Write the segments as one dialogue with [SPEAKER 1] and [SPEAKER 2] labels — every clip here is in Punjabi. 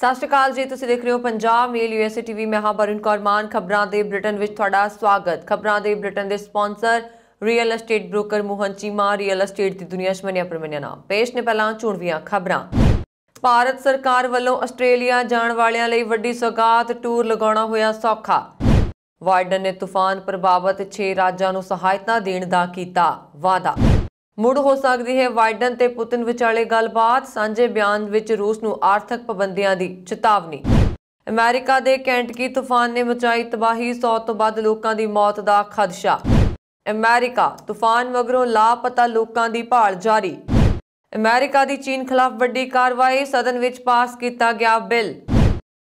[SPEAKER 1] ਸਤਿ ਸ਼੍ਰੀ ਅਕਾਲ ਜੀ, ਤੁਸੀਂ ਦੇਖ ਰਹੇ ਹੋ ਪੰਜਾਬ ਮੇਲ USA TV। ਮੈਂ ਹਾਂ ਵਰੁਣ ਕੌਰ ਮਾਨ। ਖਬਰਾਂ ਦੇ ਬ੍ਰਿਟਨ ਵਿੱਚ ਤੁਹਾਡਾ ਸਵਾਗਤ। ਖਬਰਾਂ ਦੇ ਬ੍ਰਿਟਨ ਦੇ sponsor real estate broker Mohan Cheema. Real estate ਦੀ ਦੁਨੀਆ 'ਚ ਮੰਨਿਆ ਪ੍ਰਮੰਨਿਆ ਨਾਮ। ਪੇਸ਼ ਨੇ ਪਹਿਲਾਂ ਚੋਣਵੀਆਂ ਖਬਰਾਂ। ਭਾਰਤ ਸਰਕਾਰ ਵੱਲੋਂ ਆਸਟ੍ਰੇਲੀਆ ਜਾਣ ਵਾਲਿਆਂ ਲਈ ਵੱਡੀ ਸੌਗਾਤ, ਟੂਰ ਲਗਾਉਣਾ ਹੋਇਆ ਸੌਖਾ। ਵਾਈਡਨ ਨੇ ਤੂਫਾਨ ਪ੍ਰਭਾਵਿਤ 6 ਰਾਜਾਂ ਨੂੰ ਸਹਾਇਤਾ ਦੇਣ ਦਾ ਕੀਤਾ ਵਾਅਦਾ। ਮੁੜ ਹੋ ਸਕਦੀ ਹੈ ਵਾਈਡਨ ਤੇ ਪੁਤਿਨ ਵਿਚਾਲੇ ਗੱਲਬਾਤ। ਸਾਂਝੇ ਬਿਆਨ ਵਿੱਚ ਰੂਸ ਨੂੰ ਆਰਥਿਕ ਪਾਬੰਦੀਆਂ ਦੀ ਚੇਤਾਵਨੀ। ਅਮਰੀਕਾ ਦੇ ਕੈਂਟਕੀ ਤੂਫਾਨ ਨੇ ਮਚਾਈ ਤਬਾਹੀ, 100 ਤੋਂ ਵੱਧ ਲੋਕਾਂ ਦੀ ਮੌਤ ਦਾ ਖਦਸ਼ਾ। ਅਮਰੀਕਾ ਤੂਫਾਨ ਮਗਰੋਂ ਲਾਪਤਾ ਲੋਕਾਂ ਦੀ ਭਾਲ ਜਾਰੀ। ਅਮਰੀਕਾ ਦੀ ਚੀਨ ਖਿਲਾਫ ਵੱਡੀ ਕਾਰਵਾਈ, ਸਦਨ ਵਿੱਚ ਪਾਸ ਕੀਤਾ ਗਿਆ ਬਿੱਲ।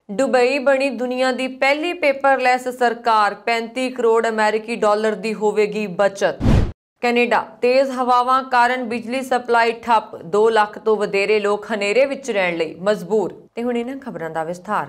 [SPEAKER 1] ਦੁਬਈ ਬਣੀ ਦੁਨੀਆ ਦੀ ਪਹਿਲੀ ਪੇਪਰਲੈਸ ਸਰਕਾਰ, 35 ਕਰੋੜ ਅਮਰੀਕੀ ਡਾਲਰ ਦੀ ਹੋਵੇਗੀ ਬਚਤ। ਕੈਨੇਡਾ ਤੇਜ਼ ਹਵਾਵਾਂ ਕਾਰਨ ਬਿਜਲੀ ਸਪਲਾਈ ਠੱਪ, 2 ਲੱਖ ਤੋਂ ਵਧੇਰੇ ਲੋਕ ਹਨੇਰੇ ਵਿੱਚ ਰਹਿਣ ਲਈ ਮਜਬੂਰ। ਤੇ ਹੁਣ ਇਹਨਾਂ ਖਬਰਾਂ ਦਾ ਵਿਸਥਾਰ।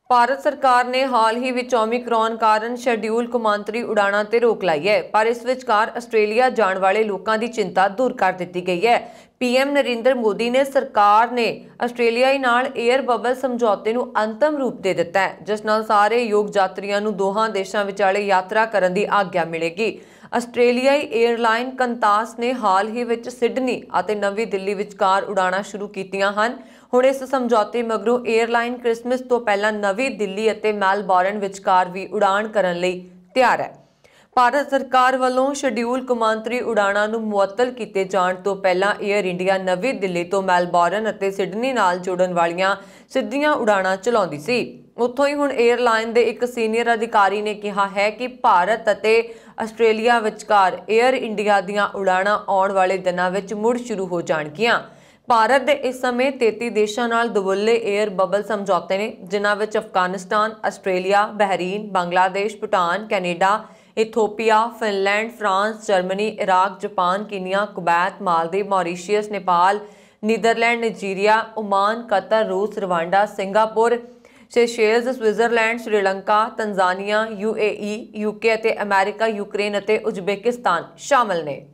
[SPEAKER 1] ਭਾਰਤ ਸਰਕਾਰ ਨੇ ਹਾਲ ਹੀ ਵਿੱਚ ਓਮਿਕਰੌਨ ਕਾਰਨ ਸ਼ੈਡਿਊਲ ਕੌਮਾਂਤਰੀ ਉਡਾਣਾਂ ਤੇ ਰੋਕ ਲਾਈ ਹੈ, ਪਰ ਇਸ ਵਿਚਕਾਰ ਆਸਟ੍ਰੇਲੀਆ ਜਾਣ ਵਾਲੇ ਲੋਕਾਂ ਦੀ ਚਿੰਤਾ ਦੂਰ ਕਰ ਦਿੱਤੀ ਗਈ ਹੈ। PM ਨਰਿੰਦਰ ਮੋਦੀ ਨੇ ਸਰਕਾਰ ਨੇ ਆਸਟ੍ਰੇਲੀਆ ਨਾਲ 에ਅਰ ਬਬਲ ਸਮਝੌਤੇ ਨੂੰ ਅੰਤਮ ਰੂਪ ਦੇ ਦਿੱਤਾ ਹੈ, ਜਿਸ ਨਾਲ ਸਾਰੇ ਯੋਗ ਯਾਤਰੀਆਂ ਨੂੰ ਦੋਹਾਂ ਦੇਸ਼ਾਂ ਵਿਚਾਲੇ ਯਾਤਰਾ ਕਰਨ ਦੀ ਆਗਿਆ ਮਿਲੇਗੀ। ਆਸਟ੍ਰੇਲੀਆਈ 에ਅਰਲਾਈਨ ਕੰਤਾਸ ਨੇ ਹਾਲ ਹੀ ਵਿੱਚ ਸਿਡਨੀ ਅਤੇ ਨਵੀਂ ਦਿੱਲੀ ਵਿਚਕਾਰ ਉਡਾਣਾਂ ਸ਼ੁਰੂ ਕੀਤੀਆਂ ਹਨ। ਹੁਣ ਇਸ ਸਮਝੌਤੇ ਮਗਰੋਂ 에ਅਰਲਾਈਨ ਕ੍ਰਿਸਮਸ ਤੋਂ ਪਹਿਲਾਂ ਨਵੀਂ ਦਿੱਲੀ ਅਤੇ ਮੈਲਬੌਰਨ ਵਿਚਕਾਰ ਵੀ ਉਡਾਣ ਕਰਨ ਲਈ ਤਿਆਰ ਹੈ। ਭਾਰਤ ਸਰਕਾਰ ਵੱਲੋਂ ਸ਼ੈਡਿਊਲ ਕੌਮਾਂਤਰੀ ਉਡਾਣਾਂ ਨੂੰ ਮੁਅੱਤਲ ਕੀਤੇ ਜਾਣ ਤੋਂ ਪਹਿਲਾਂ 에ਅਰ ਇੰਡੀਆ ਨਵੀਂ ਦਿੱਲੀ ਤੋਂ ਮੈਲਬੌਰਨ ਅਤੇ ਸਿਡਨੀ ਨਾਲ ਜੋੜਨ ਵਾਲੀਆਂ ਸਿੱਧੀਆਂ ਉਡਾਣਾਂ ਚਲਾਉਂਦੀ ਸੀ। ਉੱਥੋਂ ਹੀ ਹੁਣ 에ਅਰਲਾਈਨ ਦੇ ਇੱਕ ਸੀਨੀਅਰ ਅਧਿਕਾਰੀ ਨੇ ਕਿਹਾ ਹੈ ਕਿ ਭਾਰਤ ਅਤੇ ਆਸਟ੍ਰੇਲੀਆ ਵਿਚਕਾਰ 에ਅਰ ਇੰਡੀਆ ਦੀਆਂ ਉਡਾਣਾਂ ਆਉਣ ਵਾਲੇ ਦਿਨਾਂ ਵਿੱਚ ਮੁੜ ਸ਼ੁਰੂ ਹੋ ਜਾਣਗੀਆਂ। ਭਾਰਤ ਦੇ ਇਸ ਸਮੇਂ 33 ਦੇਸ਼ਾਂ ਨਾਲ ਦੁਵੱਲੇ 에ਅਰ ਬਬਲ ਸਮਝੌਤੇ ਨੇ, ਜਿਨ੍ਹਾਂ ਵਿੱਚ Afghanistan, Australia, Bahrain, Bangladesh, Bhutan, Canada, Ethiopia, Finland, France, Germany, Iraq, Japan, Kenya, Kuwait, Maldives, Mauritius, Nepal, Netherland, Nigeria, Oman, Qatar, ਰੂਸ, Rwanda, Singapore, Seychelles, Switzerland, Sri Lanka, Tanzania, UAE, UK ਅਤੇ ਅਮਰੀਕਾ, ਯੂਕਰੇਨ ਅਤੇ ਉਜ਼ਬੇਕਿਸਤਾਨ ਸ਼ਾਮਲ ਨੇ।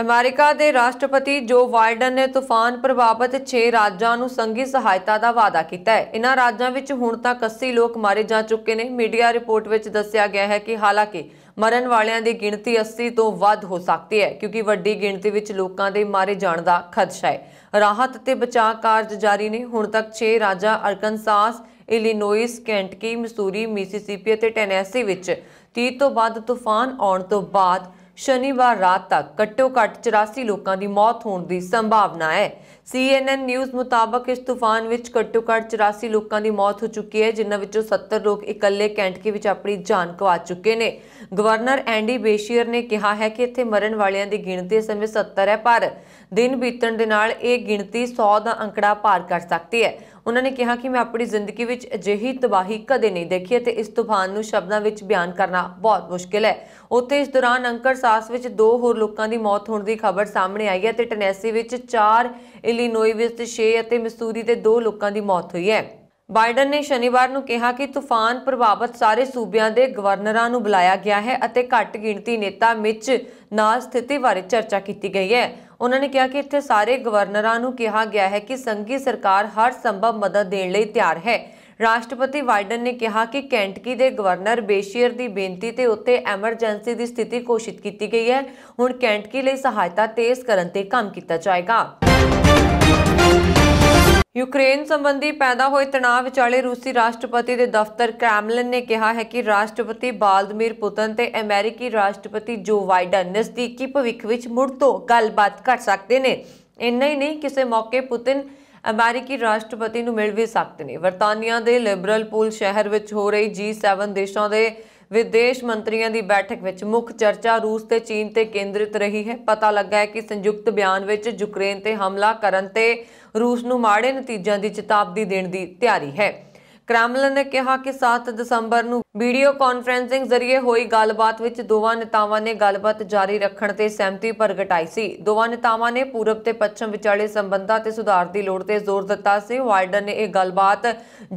[SPEAKER 1] ਅਮਰੀਕਾ ਦੇ ਰਾਸ਼ਟਰਪਤੀ ਜੋ ਬਾਈਡਨ ਨੇ ਤੂਫਾਨ ਪ੍ਰਭਾਵਿਤ 6 ਰਾਜਾਂ ਨੂੰ ਸੰਘੀ ਸਹਾਇਤਾ ਦਾ ਵਾਅਦਾ ਕੀਤਾ ਹੈ। ਇਨ੍ਹਾਂ ਰਾਜਾਂ ਵਿੱਚ ਹੁਣ ਤੱਕ 80 ਲੋਕ ਮਾਰੇ ਜਾ ਚੁੱਕੇ ਨੇ। ਮੀਡੀਆ ਰਿਪੋਰਟ ਵਿੱਚ ਦੱਸਿਆ ਗਿਆ ਹੈ ਕਿ ਹਾਲਾਂਕਿ ਮਰਨ ਵਾਲਿਆਂ ਦੀ ਗਿਣਤੀ 80 ਤੋਂ ਵੱਧ ਹੋ ਸਕਦੀ ਹੈ, ਕਿਉਂਕਿ ਵੱਡੀ ਗਿਣਤੀ ਵਿੱਚ ਲੋਕਾਂ ਦੇ ਮਾਰੇ ਜਾਣ ਦਾ ਖਦਸ਼ਾ ਹੈ। ਰਾਹਤ ਤੇ ਬਚਾਅ ਕਾਰਜ ਜਾਰੀ ਨੇ। ਹੁਣ ਤੱਕ 6 ਰਾਜਾਂ ਅਰਕਨਸਾਸ, ਇਲੀਨੋਇਸ, ਕੈਂਟਕੀ, ਮਿਸੂਰੀ, ਮਿਸੀਸਿਪੀ ਅਤੇ ਟੈਨੇਸੀ ਵਿੱਚ 30 ਤੋਂ ਵੱਧ ਤੂਫਾਨ ਆਉਣ ਤੋਂ ਬਾਅਦ ਸ਼ਨੀਵਾਰ ਰਾਤ ਤੱਕ ਘੱਟੋ-ਘੱਟ 84 ਲੋਕਾਂ ਦੀ ਮੌਤ ਹੋਣ ਦੀ ਸੰਭਾਵਨਾ ਹੈ। CNN ਨਿਊਜ਼ ਮੁਤਾਬਕ ਇਸ ਤੂਫਾਨ ਵਿੱਚ ਘੱਟੋ-ਘੱਟ 84 ਲੋਕਾਂ ਦੀ ਮੌਤ ਹੋ ਚੁੱਕੀ ਹੈ, ਜਿਨ੍ਹਾਂ ਵਿੱਚੋਂ 70 ਲੋਕ ਇਕੱਲੇ ਕੈਂਟਕੀ ਵਿੱਚ ਆਪਣੀ ਜਾਨ ਗਵਾ ਚੁੱਕੇ ਨੇ। ਗਵਰਨਰ ਐਂਡੀ ਬੇਸ਼ੀਅਰ ਨੇ ਕਿਹਾ ਹੈ ਕਿ ਇੱਥੇ ਮਰਨ ਵਾਲਿਆਂ ਦੀ ਗਿਣਤੀ ਇਸ ਸਮੇਂ 70 ਹੈ, ਪਰ ਦਿਨ ਬੀਤਣ ਦੇ ਨਾਲ ਇਹ ਗਿਣਤੀ 100 ਦਾ ਅੰਕੜਾ ਪਾਰ ਕਰ ਸਕਦੀ ਹੈ। ਉਹਨਾਂ ਨੇ ਕਿਹਾ ਕਿ ਮੈਂ ਆਪਣੀ ਜ਼ਿੰਦਗੀ ਵਿੱਚ ਅਜਿਹੀ ਤਬਾਹੀ ਕਦੇ ਨਹੀਂ ਦੇਖੀ ਅਤੇ ਇਸ ਤੂਫਾਨ ਨੂੰ ਸ਼ਬਦਾਂ ਵਿੱਚ ਬਿਆਨ ਕਰਨਾ ਬਹੁਤ ਮੁਸ਼ਕਿਲ ਹੈ। ਉੱਥੇ ਇਸ ਦੌਰਾਨ ਅੰਕਰਸਾਸ ਵਿੱਚ 2 ਹੋਰ ਲੋਕਾਂ ਦੀ ਮੌਤ ਹੋਣ ਦੀ ਖਬਰ ਸਾਹਮਣੇ ਆਈ ਹੈ ਤੇ ਟੈਨੇਸੀ ਵਿੱਚ 4, ਇਲੀਨੋਈ ਵਿੱਚ 6 ਅਤੇ ਮਿਸੂਰੀ ਦੇ 2 ਲੋਕਾਂ ਦੀ ਮੌਤ ਹੋਈ ਹੈ। ਬਾਈਡਨ ਨੇ ਸ਼ਨੀਵਾਰ ਨੂੰ ਕਿਹਾ ਕਿ ਤੂਫਾਨ ਪ੍ਰਭਾਵਿਤ ਸਾਰੇ ਸੂਬਿਆਂ ਦੇ ਗਵਰਨਰਾਂ ਨੂੰ ਬੁਲਾਇਆ ਗਿਆ ਹੈ ਅਤੇ ਘੱਟ ਗਿਣਤੀ ਨੇਤਾ ਮਿਚ ਨਾਲ ਸਥਿਤੀ ਬਾਰੇ ਚਰਚਾ ਕੀਤੀ ਗਈ ਹੈ। ਉਹਨਾਂ ਨੇ ਕਿਹਾ ਕਿ ਇੱਥੇ ਸਾਰੇ ਗਵਰਨਰਾਂ ਨੂੰ ਕਿਹਾ ਗਿਆ ਹੈ ਕਿ ਸੰਘੀ ਸਰਕਾਰ ਹਰ ਸੰਭਵ ਮਦਦ ਦੇਣ ਲਈ ਤਿਆਰ ਹੈ। ਰਾਸ਼ਟਰਪਤੀ ਬਾਈਡਨ ਨੇ ਕਿਹਾ ਕਿ ਕੈਂਟਕੀ ਦੇ ਗਵਰਨਰ ਬੇਸ਼ੀਅਰ ਦੀ ਬੇਨਤੀ ਤੇ ਉੱਤੇ ਐਮਰਜੈਂਸੀ ਦੀ ਸਥਿਤੀ ਘੋਸ਼ਿਤ ਕੀਤੀ ਗਈ ਹੈ। ਹੁਣ ਕੈਂਟਕੀ ਲਈ ਸਹਾਇਤਾ ਤੇਜ਼ ਕਰਨ ਤੇ ਕੰਮ ਕੀਤਾ ਜਾਏਗਾ। ਯੂਕਰੇਨ ਸੰਬੰਧੀ ਪੈਦਾ ਹੋਏ ਤਣਾਅ ਵਿਚਾਲੇ ਰੂਸੀ ਰਾਸ਼ਟਰਪਤੀ ਦੇ ਦਫ਼ਤਰ ਕ੍ਰੈਮਲਿਨ ਨੇ ਕਿਹਾ ਹੈ ਕਿ ਰਾਸ਼ਟਰਪਤੀ ਵਲਾਦੀਮੀਰ ਪੁਤਿਨ ਤੇ ਅਮਰੀਕੀ ਰਾਸ਼ਟਰਪਤੀ ਜੋ ਬਾਈਡਨ ਨਜ਼ਦੀਕੀ ਭਵਿੱਖ ਵਿੱਚ ਮੁੜ ਤੋਂ ਗੱਲਬਾਤ ਕਰ ਸਕਦੇ ਨੇ। ਇੰਨਾ ਹੀ ਨਹੀਂ, ਕਿਸੇ ਮੌਕੇ ਪੁਤਿਨ ਅਮਰੀਕੀ ਰਾਸ਼ਟਰਪਤੀ ਨੂੰ ਮਿਲ ਵੀ ਸਕਦੇ ਨੇ। ਬਰਤਾਨੀਆ ਦੇ ਲਿਬਰਲ ਪੂਲ ਸ਼ਹਿਰ ਵਿੱਚ ਹੋ ਰਹੀ G7 ਦੇਸ਼ਾਂ ਦੇ ਵਿਦੇਸ਼ ਮੰਤਰੀਆਂ ਦੀ ਬੈਠਕ ਵਿੱਚ ਮੁੱਖ ਚਰਚਾ ਰੂਸ ਤੇ ਚੀਨ ਤੇ ਕੇਂਦਰਿਤ ਰਹੀ ਹੈ। ਪਤਾ ਲੱਗਾ ਹੈ ਕਿ ਸੰਯੁਕਤ ਬਿਆਨ ਵਿੱਚ ਯੂਕਰੇਨ ਤੇ ਹਮਲਾ ਕਰਨ ਤੇ ਰੂਸ ਨੂੰ ਮਾੜੇ ਨਤੀਜਿਆਂ ਦੀ ਚੇਤਾਵਨੀ ਦੇਣ ਦੀ ਤਿਆਰੀ ਹੈ। ਕ੍ਰੈਮਲਿਨ ਨੇ ਕਿਹਾ ਕਿ 7 ਦਸੰਬਰ ਨੂੰ ਵੀਡੀਓ ਕਾਨਫਰੰਸਿੰਗ ਜ਼ਰੀਏ ਹੋਈ ਗੱਲਬਾਤ ਵਿੱਚ ਦੋਵਾਂ ਨੇਤਾਵਾਂ ਨੇ ਗੱਲਬਾਤ ਜਾਰੀ ਰੱਖਣ ਤੇ ਸਹਿਮਤੀ ਪ੍ਰਗਟਾਈ ਸੀ। ਦੋਵਾਂ ਨੇਤਾਵਾਂ ਨੇ ਪੂਰਬ ਤੇ ਪੱਛਮ ਵਿਚਾਲੇ ਸੰਬੰਧਾਂ ਤੇ ਸੁਧਾਰ ਦੀ ਲੋੜ ਤੇ ਜ਼ੋਰ ਦਿੱਤਾ ਸੀ। ਬਾਈਡਨ ਨੇ ਇਹ ਗੱਲਬਾਤ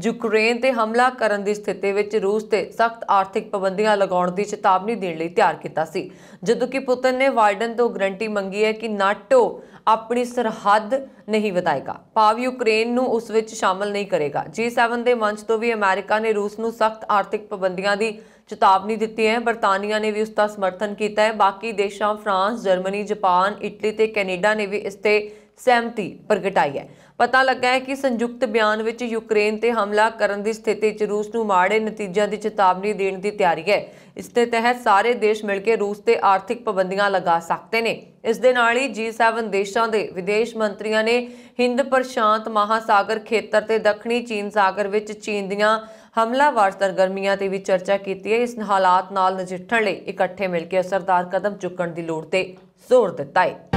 [SPEAKER 1] ਯੂਕਰੇਨ ਤੇ ਹਮਲਾ ਕਰਨ ਦੀ ਸਥਿਤੀ ਵਿੱਚ ਰੂਸ ਤੇ ਸਖਤ ਆਰਥਿਕ ਪਾਬੰਦੀਆਂ ਲਗਾਉਣ ਦੀ ਚੇਤਾਵਨੀ ਦੇਣ ਲਈ ਤਿਆਰ ਕੀਤਾ ਸੀ, ਜਦੋਂ ਕਿ ਪੁਤਿਨ ਨੇ ਬਾਈਡਨ ਤੋਂ ਗਰੰਟੀ ਮੰਗੀ ਹੈ ਕਿ ਨਾਟੋ ਆਪਣੀ ਸਰਹੱਦ नहीं ਵਧਾਏਗਾ, ਭਾਵ ਯੂਕਰੇਨ ਨੂੰ ਉਸ ਵਿੱਚ ਸ਼ਾਮਲ ਨਹੀਂ ਕਰੇਗਾ। G7 ਦੇ ਮੰਚ ਤੋਂ ਵੀ ਅਮਰੀਕਾ ਨੇ ਰੂਸ ਨੂੰ ਸਖਤ ਆਰਥਿਕ ਪਾਬੰਦੀਆਂ ਦੀ ਚੇਤਾਵਨੀ ਦਿੱਤੀ ਹੈ। ਬਰਤਾਨੀਆ ਨੇ ਵੀ ਉਸ ਦਾ ਸਮਰਥਨ ਕੀਤਾ ਹੈ। ਬਾਕੀ ਦੇਸ਼ਾਂ ਫਰਾਂਸ, ਜਰਮਨੀ, ਜਾਪਾਨ, ਇਟਲੀ ਤੇ ਕੈਨੇਡਾ ਨੇ ਵੀ ਇਸ ਤੇ ਸਹਿਮਤੀ ਪ੍ਰਗਟਾਈ ਹੈ। ਪਤਾ ਲੱਗਾ ਹੈ ਕਿ ਸੰਯੁਕਤ ਬਿਆਨ ਵਿੱਚ ਯੂਕਰੇਨ ਤੇ ਹਮਲਾ ਕਰਨ ਦੀ ਸਥਿਤੀ 'ਚ ਰੂਸ ਨੂੰ ਮਾੜੇ ਨਤੀਜਿਆਂ ਦੀ ਚੇਤਾਵਨੀ ਦੇਣ ਦੀ ਤਿਆਰੀ ਹੈ। ਇਸ ਦੇ ਤਹਿਤ ਸਾਰੇ ਦੇਸ਼ ਮਿਲ ਕੇ ਰੂਸ ਤੇ ਆਰਥਿਕ ਪਾਬੰਦੀਆਂ ਲਗਾ ਸਕਦੇ ਨੇ। ਇਸ ਦੇ ਨਾਲ ਹੀ G7 ਦੇਸ਼ਾਂ ਦੇ ਵਿਦੇਸ਼ ਮੰਤਰੀਆਂ ਨੇ ਹਿੰਦ ਪ੍ਰਸ਼ਾਂਤ ਮਹਾਸਾਗਰ ਖੇਤਰ ਤੇ ਦੱਖਣੀ ਚੀਨ ਸਾਗਰ ਵਿੱਚ ਚੀਨ ਦੀਆਂ ਹਮਲਾਵਰ ਸਰਗਰਮੀਆਂ ਤੇ ਵੀ ਚਰਚਾ ਕੀਤੀ ਹੈ। ਇਸ ਹਾਲਾਤ ਨਾਲ ਨਜਿੱਠਣ ਲਈ ਇਕੱਠੇ ਮਿਲ ਕੇ ਅਸਰਦਾਰ ਕਦਮ ਚੁੱਕਣ ਦੀ ਲੋੜ ਤੇ ਜ਼ੋਰ ਦਿੱਤਾ ਹੈ।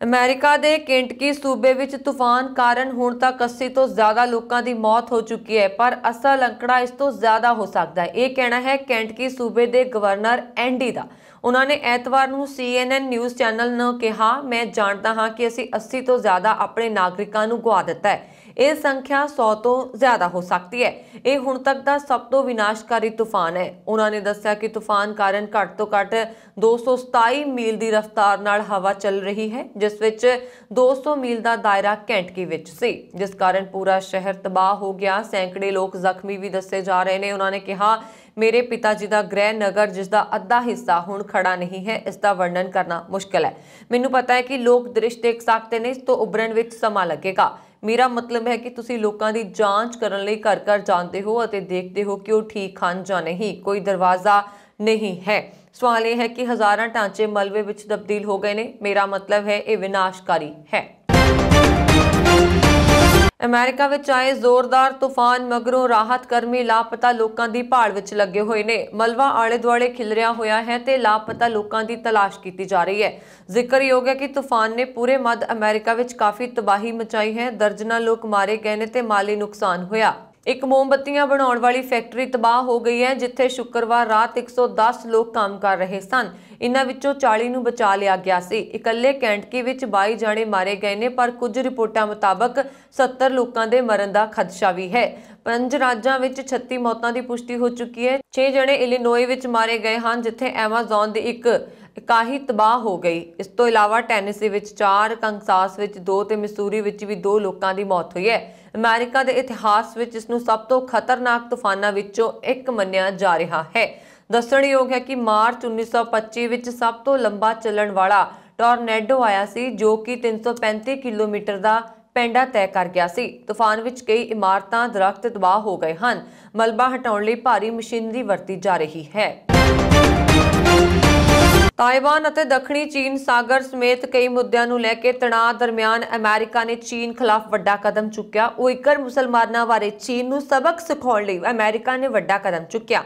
[SPEAKER 1] ਅਮਰੀਕਾ ਦੇ ਕੈਂਟਕੀ ਸੂਬੇ ਵਿੱਚ ਤੂਫਾਨ ਕਾਰਨ ਹੁਣ ਤੱਕ 80 ਤੋਂ ਜ਼ਿਆਦਾ ਲੋਕਾਂ ਦੀ ਮੌਤ ਹੋ ਚੁੱਕੀ ਹੈ, ਪਰ ਅਸਲ ਅੰਕੜਾ ਇਸ ਤੋਂ ਜ਼ਿਆਦਾ ਹੋ ਸਕਦਾ ਹੈ। ਇਹ ਕਹਿਣਾ ਹੈ ਕੈਂਟਕੀ ਸੂਬੇ ਦੇ ਗਵਰਨਰ ਐਂਡੀ ਦਾ। ਉਹਨਾਂ ਨੇ ਐਤਵਾਰ ਨੂੰ CNN ਨਿਊਜ਼ ਚੈਨਲ ਨੂੰ ਕਿਹਾ, ਮੈਂ ਜਾਣਦਾ ਹਾਂ ਕਿ ਅਸੀਂ 80 ਤੋਂ ਜ਼ਿਆਦਾ ਆਪਣੇ ਨਾਗਰਿਕਾਂ ਨੂੰ ਗੁਆ ਦਿੱਤਾ ਹੈ। ਇਹ ਸੰਖਿਆ 100 ਤੋਂ ਜ਼ਿਆਦਾ ਹੋ ਸਕਦੀ ਹੈ। ਇਹ ਹੁਣ ਤੱਕ ਦਾ ਸਭ ਤੋਂ ਵਿਨਾਸ਼ਕਾਰੀ ਤੂਫਾਨ ਹੈ। ਉਹਨਾਂ ਨੇ ਦੱਸਿਆ ਕਿ ਤੂਫਾਨ ਕਾਰਨ ਘੱਟ ਤੋਂ ਘੱਟ 227 ਮੀਲ ਦੀ ਰਫ਼ਤਾਰ ਨਾਲ ਹਵਾ ਚੱਲ ਰਹੀ ਹੈ, ਜਿਸ ਵਿੱਚ 200 ਮੀਲ ਦਾ ਦਾਇਰਾ ਕੈਂਟਕੀ ਵਿੱਚ ਸੀ, ਜਿਸ ਕਾਰਨ ਪੂਰਾ ਸ਼ਹਿਰ ਤਬਾਹ ਹੋ ਗਿਆ। ਸੈਂਕੜੇ ਲੋਕ ਜ਼ਖਮੀ ਵੀ ਦੱਸੇ ਜਾ ਰਹੇ ਨੇ। ਉਹਨਾਂ ਨੇ ਕਿਹਾ, ਮੇਰੇ ਪਿਤਾ ਜੀ ਦਾ ਗ੍ਰਹਿ ਨਗਰ, ਜਿਸ ਦਾ ਅੱਧਾ ਹਿੱਸਾ ਹੁਣ ਖੜਾ ਨਹੀਂ ਹੈ, ਇਸ ਦਾ ਵਰਣਨ ਕਰਨਾ ਮੁਸ਼ਕਲ ਹੈ। ਮੈਨੂੰ ਪਤਾ ਹੈ ਕਿ ਲੋਕ ਦ੍ਰਿਸ਼ ਦੇਖ ਸਕਦੇ ਨੇ, ਇਸ ਤੋਂ ਉਭਰਨ ਵਿੱਚ ਸਮਾਂ ਲੱਗੇਗਾ। ਮੇਰਾ ਮਤਲਬ ਹੈ ਕਿ ਤੁਸੀਂ ਲੋਕਾਂ ਦੀ ਜਾਂਚ ਕਰਨ ਲਈ ਘਰ ਘਰ ਜਾਂਦੇ ਹੋ ਅਤੇ ਦੇਖਦੇ ਹੋ ਕਿ ਉਹ ਠੀਕ ਹਨ ਜਾਂ ਨਹੀਂ। ਕੋਈ ਦਰਵਾਜ਼ਾ ਨਹੀਂ ਹੈ। ਸਵਾਲ ਇਹ ਹੈ ਕਿ ਹਜ਼ਾਰਾਂ ਢਾਂਚੇ ਮਲਬੇ ਵਿੱਚ ਤਬਦੀਲ ਹੋ ਗਏ ਨੇ। ਮੇਰਾ ਮਤਲਬ ਹੈ ਇਹ ਵਿਨਾਸ਼ਕਾਰੀ ਹੈ। ਅਮਰੀਕਾ ਵਿੱਚ ਆਏ ਜ਼ੋਰਦਾਰ ਤੂਫਾਨ ਮਗਰੋਂ ਰਾਹਤ ਕਰਮੀ ਲਾਪਤਾ ਲੋਕਾਂ ਦੀ ਭਾਲ ਵਿੱਚ ਲੱਗੇ ਹੋਏ ਨੇ। ਮਲਬਾ ਆਲੇ ਦੁਆਲੇ ਖਿਲਰਿਆ ਹੋਇਆ ਹੈ ਤੇ ਲਾਪਤਾ ਲੋਕਾਂ ਦੀ ਤਲਾਸ਼ ਕੀਤੀ ਜਾ ਰਹੀ ਹੈ। ਜ਼ਿਕਰਯੋਗ ਹੈ ਕਿ ਤੂਫਾਨ ਨੇ ਪੂਰੇ ਮੱਧ ਅਮਰੀਕਾ ਵਿੱਚ ਕਾਫੀ ਤਬਾਹੀ ਮਚਾਈ ਹੈ। ਦਰਜਨਾਂ ਲੋਕ ਮਾਰੇ ਗਏ ਨੇ ਤੇ ਮਾਲੀ ਨੁਕਸਾਨ ਹੋਇਆ। ਇੱਕ ਮੋਮਬੱਤੀਆਂ ਬਣਾਉਣ ਵਾਲੀ ਫੈਕਟਰੀ ਤਬਾਹ ਹੋ ਗਈ ਹੈ, ਜਿੱਥੇ ਸ਼ੁੱਕਰਵਾਰ ਰਾਤ 110 ਲੋਕ ਕੰਮ ਕਰ ਰਹੇ ਸਨ। ਇਨ੍ਹਾਂ ਵਿੱਚੋਂ 40 ਨੂੰ ਬਚਾ ਲਿਆ ਗਿਆ ਸੀ। ਇਕੱਲੇ ਕੈਂਟਕੀ ਵਿੱਚ 22 ਜਾਣੇ ਮਾਰੇ ਗਏ ਨੇ, ਪਰ ਕੁਝ ਰਿਪੋਰਟਾਂ ਮੁਤਾਬਕ 70 ਲੋਕਾਂ ਦੇ ਮਰਨ ਦਾ ਖਦਸ਼ਾ ਵੀ ਹੈ। 5 ਰਾਜਾਂ ਵਿੱਚ 36 ਮੌਤਾਂ ਦੀ ਪੁਸ਼ਟੀ ਹੋ ਚੁੱਕੀ ਹੈ। 6 ਜਣੇ ਇਲੀਨੋਏ ਵਿੱਚ ਮਾਰੇ ਗਏ ਹਨ, ਜਿੱਥੇ ਐਮਾਜ਼ੋਨ ਦੀ ਇੱਕ ਇਕਾਈ ਤਬਾਹ ਹੋ ਗਈ। ਇਸ ਤੋਂ ਇਲਾਵਾ ਟੈਨੇਸੀ ਵਿੱਚ 4, ਕੰਸਾਸ ਵਿੱਚ 2 ਤੇ ਮਿਸੂਰੀ ਵਿੱਚ ਵੀ 2 ਲੋਕਾਂ ਦੀ ਮੌਤ ਹੋਈ ਹੈ। ਅਮਰੀਕਾ ਦੇ ਇਤਿਹਾਸ ਵਿੱਚ ਇਸ ਨੂੰ ਸਭ ਤੋਂ ਖਤਰਨਾਕ ਤੂਫਾਨਾਂ ਵਿੱਚੋਂ ਇੱਕ ਮੰਨਿਆ ਜਾ ਰਿਹਾ ਹੈ। ਦੱਸਣਯੋਗ ਹੈ ਕਿ ਮਾਰਚ 1925 ਵਿੱਚ ਸਭ ਤੋਂ ਲੰਬਾ ਚੱਲਣ ਵਾਲਾ ਟੋਰਨੇਡੋ ਆਇਆ ਸੀ, ਜੋ ਕਿ 335 ਕਿਲੋਮੀਟਰ ਦਾ ਪੈਂਡਾ ਤੈਅ ਕਰ ਗਿਆ ਸੀ। ਤੂਫਾਨ ਵਿੱਚ ਕਈ ਇਮਾਰਤਾਂ, ਦਰਖਤ ਤਬਾਹ ਹੋ ਗਏ ਹਨ। ਮਲਬਾ ਹਟਾਉਣ ਲਈ ਭਾਰੀ ਮਸ਼ੀਨਰੀ ਵਰਤੀ ਜਾ ਰਹੀ ਹੈ। ਤਾਇਵਾਨ ਅਤੇ ਦੱਖਣੀ ਚੀਨ ਸਾਗਰ ਸਮੇਤ ਕਈ ਮੁੱਦਿਆਂ ਨੂੰ ਲੈ ਕੇ ਤਣਾਅ ਦਰਮਿਆਨ ਅਮਰੀਕਾ ਨੇ ਚੀਨ ਖਿਲਾਫ ਵੱਡਾ ਕਦਮ ਚੁੱਕਿਆ। ਉਈਗਰ ਮੁਸਲਮਾਨਾਂ ਬਾਰੇ ਚੀਨ ਨੂੰ ਸਬਕ ਸਿਖਾਉਣ ਲਈ ਅਮਰੀਕਾ ਨੇ ਵੱਡਾ ਕਦਮ ਚੁੱਕਿਆ।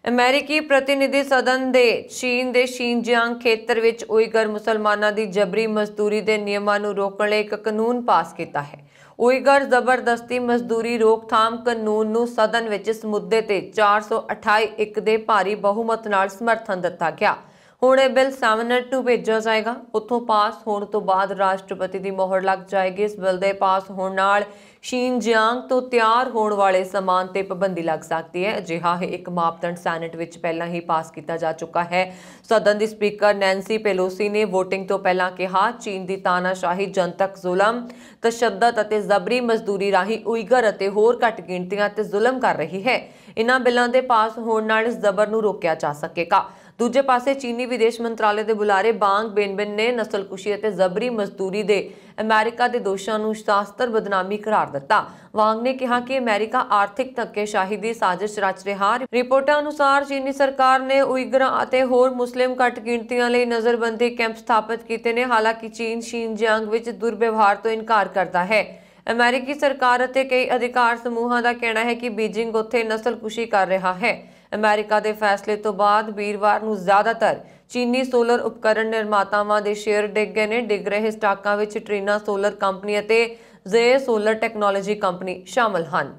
[SPEAKER 1] ਅਮਰੀਕੀ ਪ੍ਰਤੀਨਿਧੀ ਸਦਨ ਦੇ ਚੀਨ ਦੇ ਸ਼ਿਨਜਿਆਂਗ ਖੇਤਰ ਵਿੱਚ ਉਈਗਰ ਮੁਸਲਮਾਨਾਂ ਦੀ ਜਬਰੀ ਮਜ਼ਦੂਰੀ ਦੇ ਨਿਯਮਾਂ ਨੂੰ ਰੋਕਣ ਲਈ ਇੱਕ ਕਾਨੂੰਨ ਪਾਸ ਕੀਤਾ ਹੈ। ਉਈਗਰ ਜ਼ਬਰਦਸਤੀ ਮਜ਼ਦੂਰੀ ਰੋਕਥਾਮ ਕਾਨੂੰਨ ਨੂੰ ਸਦਨ ਵਿੱਚ ਇਸ ਮੁੱਦੇ ਤੇ 428 ਦੇ ਭਾਰੀ ਬਹੁਮਤ ਨਾਲ ਸਮਰਥਨ ਦਿੱਤਾ ਗਿਆ। ਹੁਣ ਇਹ ਬਿੱਲ ਸੈਨੇਟ ਨੂੰ ਭੇਜਿਆ ਜਾਏਗਾ। ਉੱਥੋਂ ਪਾਸ ਹੋਣ ਤੋਂ ਬਾਅਦ ਰਾਸ਼ਟਰਪਤੀ ਦੀ ਮੋਹਰ ਲੱਗ ਜਾਏਗੀ। ਇਸ ਬਿੱਲ ਦੇ ਪਾਸ ਹੋਣ ਨਾਲ ਸ਼ਿਨਜਿਆਂਗ ਤੋਂ ਤਿਆਰ ਹੋਣ ਵਾਲੇ ਸਮਾਨ ਤੇ ਪਾਬੰਦੀ ਲੱਗ ਸਕਦੀ ਹੈ। ਅਜਿਹਾ ਹੀ ਇੱਕ ਮਾਪਦੰਡ ਸੈਨੇਟ ਵਿੱਚ ਪਹਿਲਾਂ ਹੀ ਪਾਸ ਕੀਤਾ ਜਾ ਚੁੱਕਾ ਹੈ। ਸਦਨ ਦੀ ਸਪੀਕਰ ਨੈਂਸੀ ਪੈਲੋਸੀ ਨੇ ਵੋਟਿੰਗ ਤੋਂ ਪਹਿਲਾਂ ਕਿਹਾ, ਚੀਨ ਦੀ ਤਾਨਾਸ਼ਾਹੀ, ਜਨਤਕ ਜ਼ੁਲਮ, ਤਸ਼ੱਦਦ ਅਤੇ ਜ਼ਬਰੀ ਮਜ਼ਦੂਰੀ ਰਾਹੀਂ ਉਈਗਰ ਅਤੇ ਹੋਰ ਘੱਟ ਗਿਣਤੀਆਂ ਤੇ ਜ਼ੁਲਮ ਕਰ ਰਹੀ ਹੈ। ਇਨ੍ਹਾਂ ਬਿੱਲਾਂ ਦੇ ਪਾਸ ਹੋਣ ਨਾਲ ਇਸ ਜ਼ਬਰ ਨੂੰ ਰੋਕਿਆ ਜਾ ਸਕੇਗਾ। ਦੂਜੇ ਪਾਸੇ ਚੀਨੀ ਵਿਦੇਸ਼ ਮੰਤਰਾਲੇ ਦੇ ਬੁਲਾਰੇ ਵਾਂਗ ਬੇਨਬਿਨ ਨੇ ਨਸਲਕੁਸ਼ੀ ਅਤੇ ਜ਼ਬਰੀ ਮਜ਼ਦੂਰੀ ਦੇ ਅਮਰੀਕਾ ਦੇ ਦੋਸ਼ਾਂ ਨੂੰ ਸ਼ਾਸਤਰ ਬਦਨਾਮੀ ਕਰਾਰ ਦਿੱਤਾ। ਵਾਂਗ ਨੇ ਕਿਹਾ ਕਿ ਅਮਰੀਕਾ ਆਰਥਿਕ ਧੱਕੇਸ਼ਾਹੀ ਦੀ ਸਾਜ਼ਿਸ਼ ਰਚ ਰਿਹਾ। ਰਿਪੋਰਟਾਂ ਅਨੁਸਾਰ ਚੀਨੀ ਸਰਕਾਰ ਨੇ ਉਈਗਰਾਂ ਅਤੇ ਹੋਰ ਮੁਸਲਿਮ ਘੱਟ ਗਿਣਤੀਆਂ ਲਈ ਨਜ਼ਰਬੰਦੀ ਕੈਂਪ ਸਥਾਪਿਤ ਕੀਤੇ ਨੇ। ਹਾਲਾਂਕਿ ਚੀਨ ਸ਼ਿਨਜਿਆਂਗ ਵਿੱਚ ਦੁਰਵਿਵਹਾਰ ਤੋਂ ਇਨਕਾਰ ਕਰਦਾ ਹੈ। ਅਮਰੀਕੀ ਸਰਕਾਰ ਅਤੇ ਕਈ ਅਧਿਕਾਰ ਸਮੂਹਾਂ ਦਾ ਕਹਿਣਾ ਹੈ ਕਿ ਬੀਜਿੰਗ ਉੱਥੇ ਨਸਲਕੁਸ਼ੀ ਕਰ ਰਿਹਾ ਹੈ। ਅਮਰੀਕਾ ਦੇ ਫੈਸਲੇ ਤੋਂ ਬਾਅਦ ਵੀਰਵਾਰ ਨੂੰ ਜ਼ਿਆਦਾਤਰ ਚੀਨੀ ਸੋਲਰ ਉਪਕਰਨ ਨਿਰਮਾਤਾਵਾਂ ਦੇ ਸ਼ੇਅਰ ਡਿੱਗ ਗਏ ਨੇ। ਡਿੱਗ ਰਹੇ ਸਟਾਕਾਂ ਵਿੱਚ ਟਰੀਨਾ ਸੋਲਰ ਕੰਪਨੀ ਅਤੇ ਜ਼ੇ ਸੋਲਰ ਟੈਕਨੋਲੋਜੀ ਕੰਪਨੀ ਸ਼ਾਮਲ ਹਨ।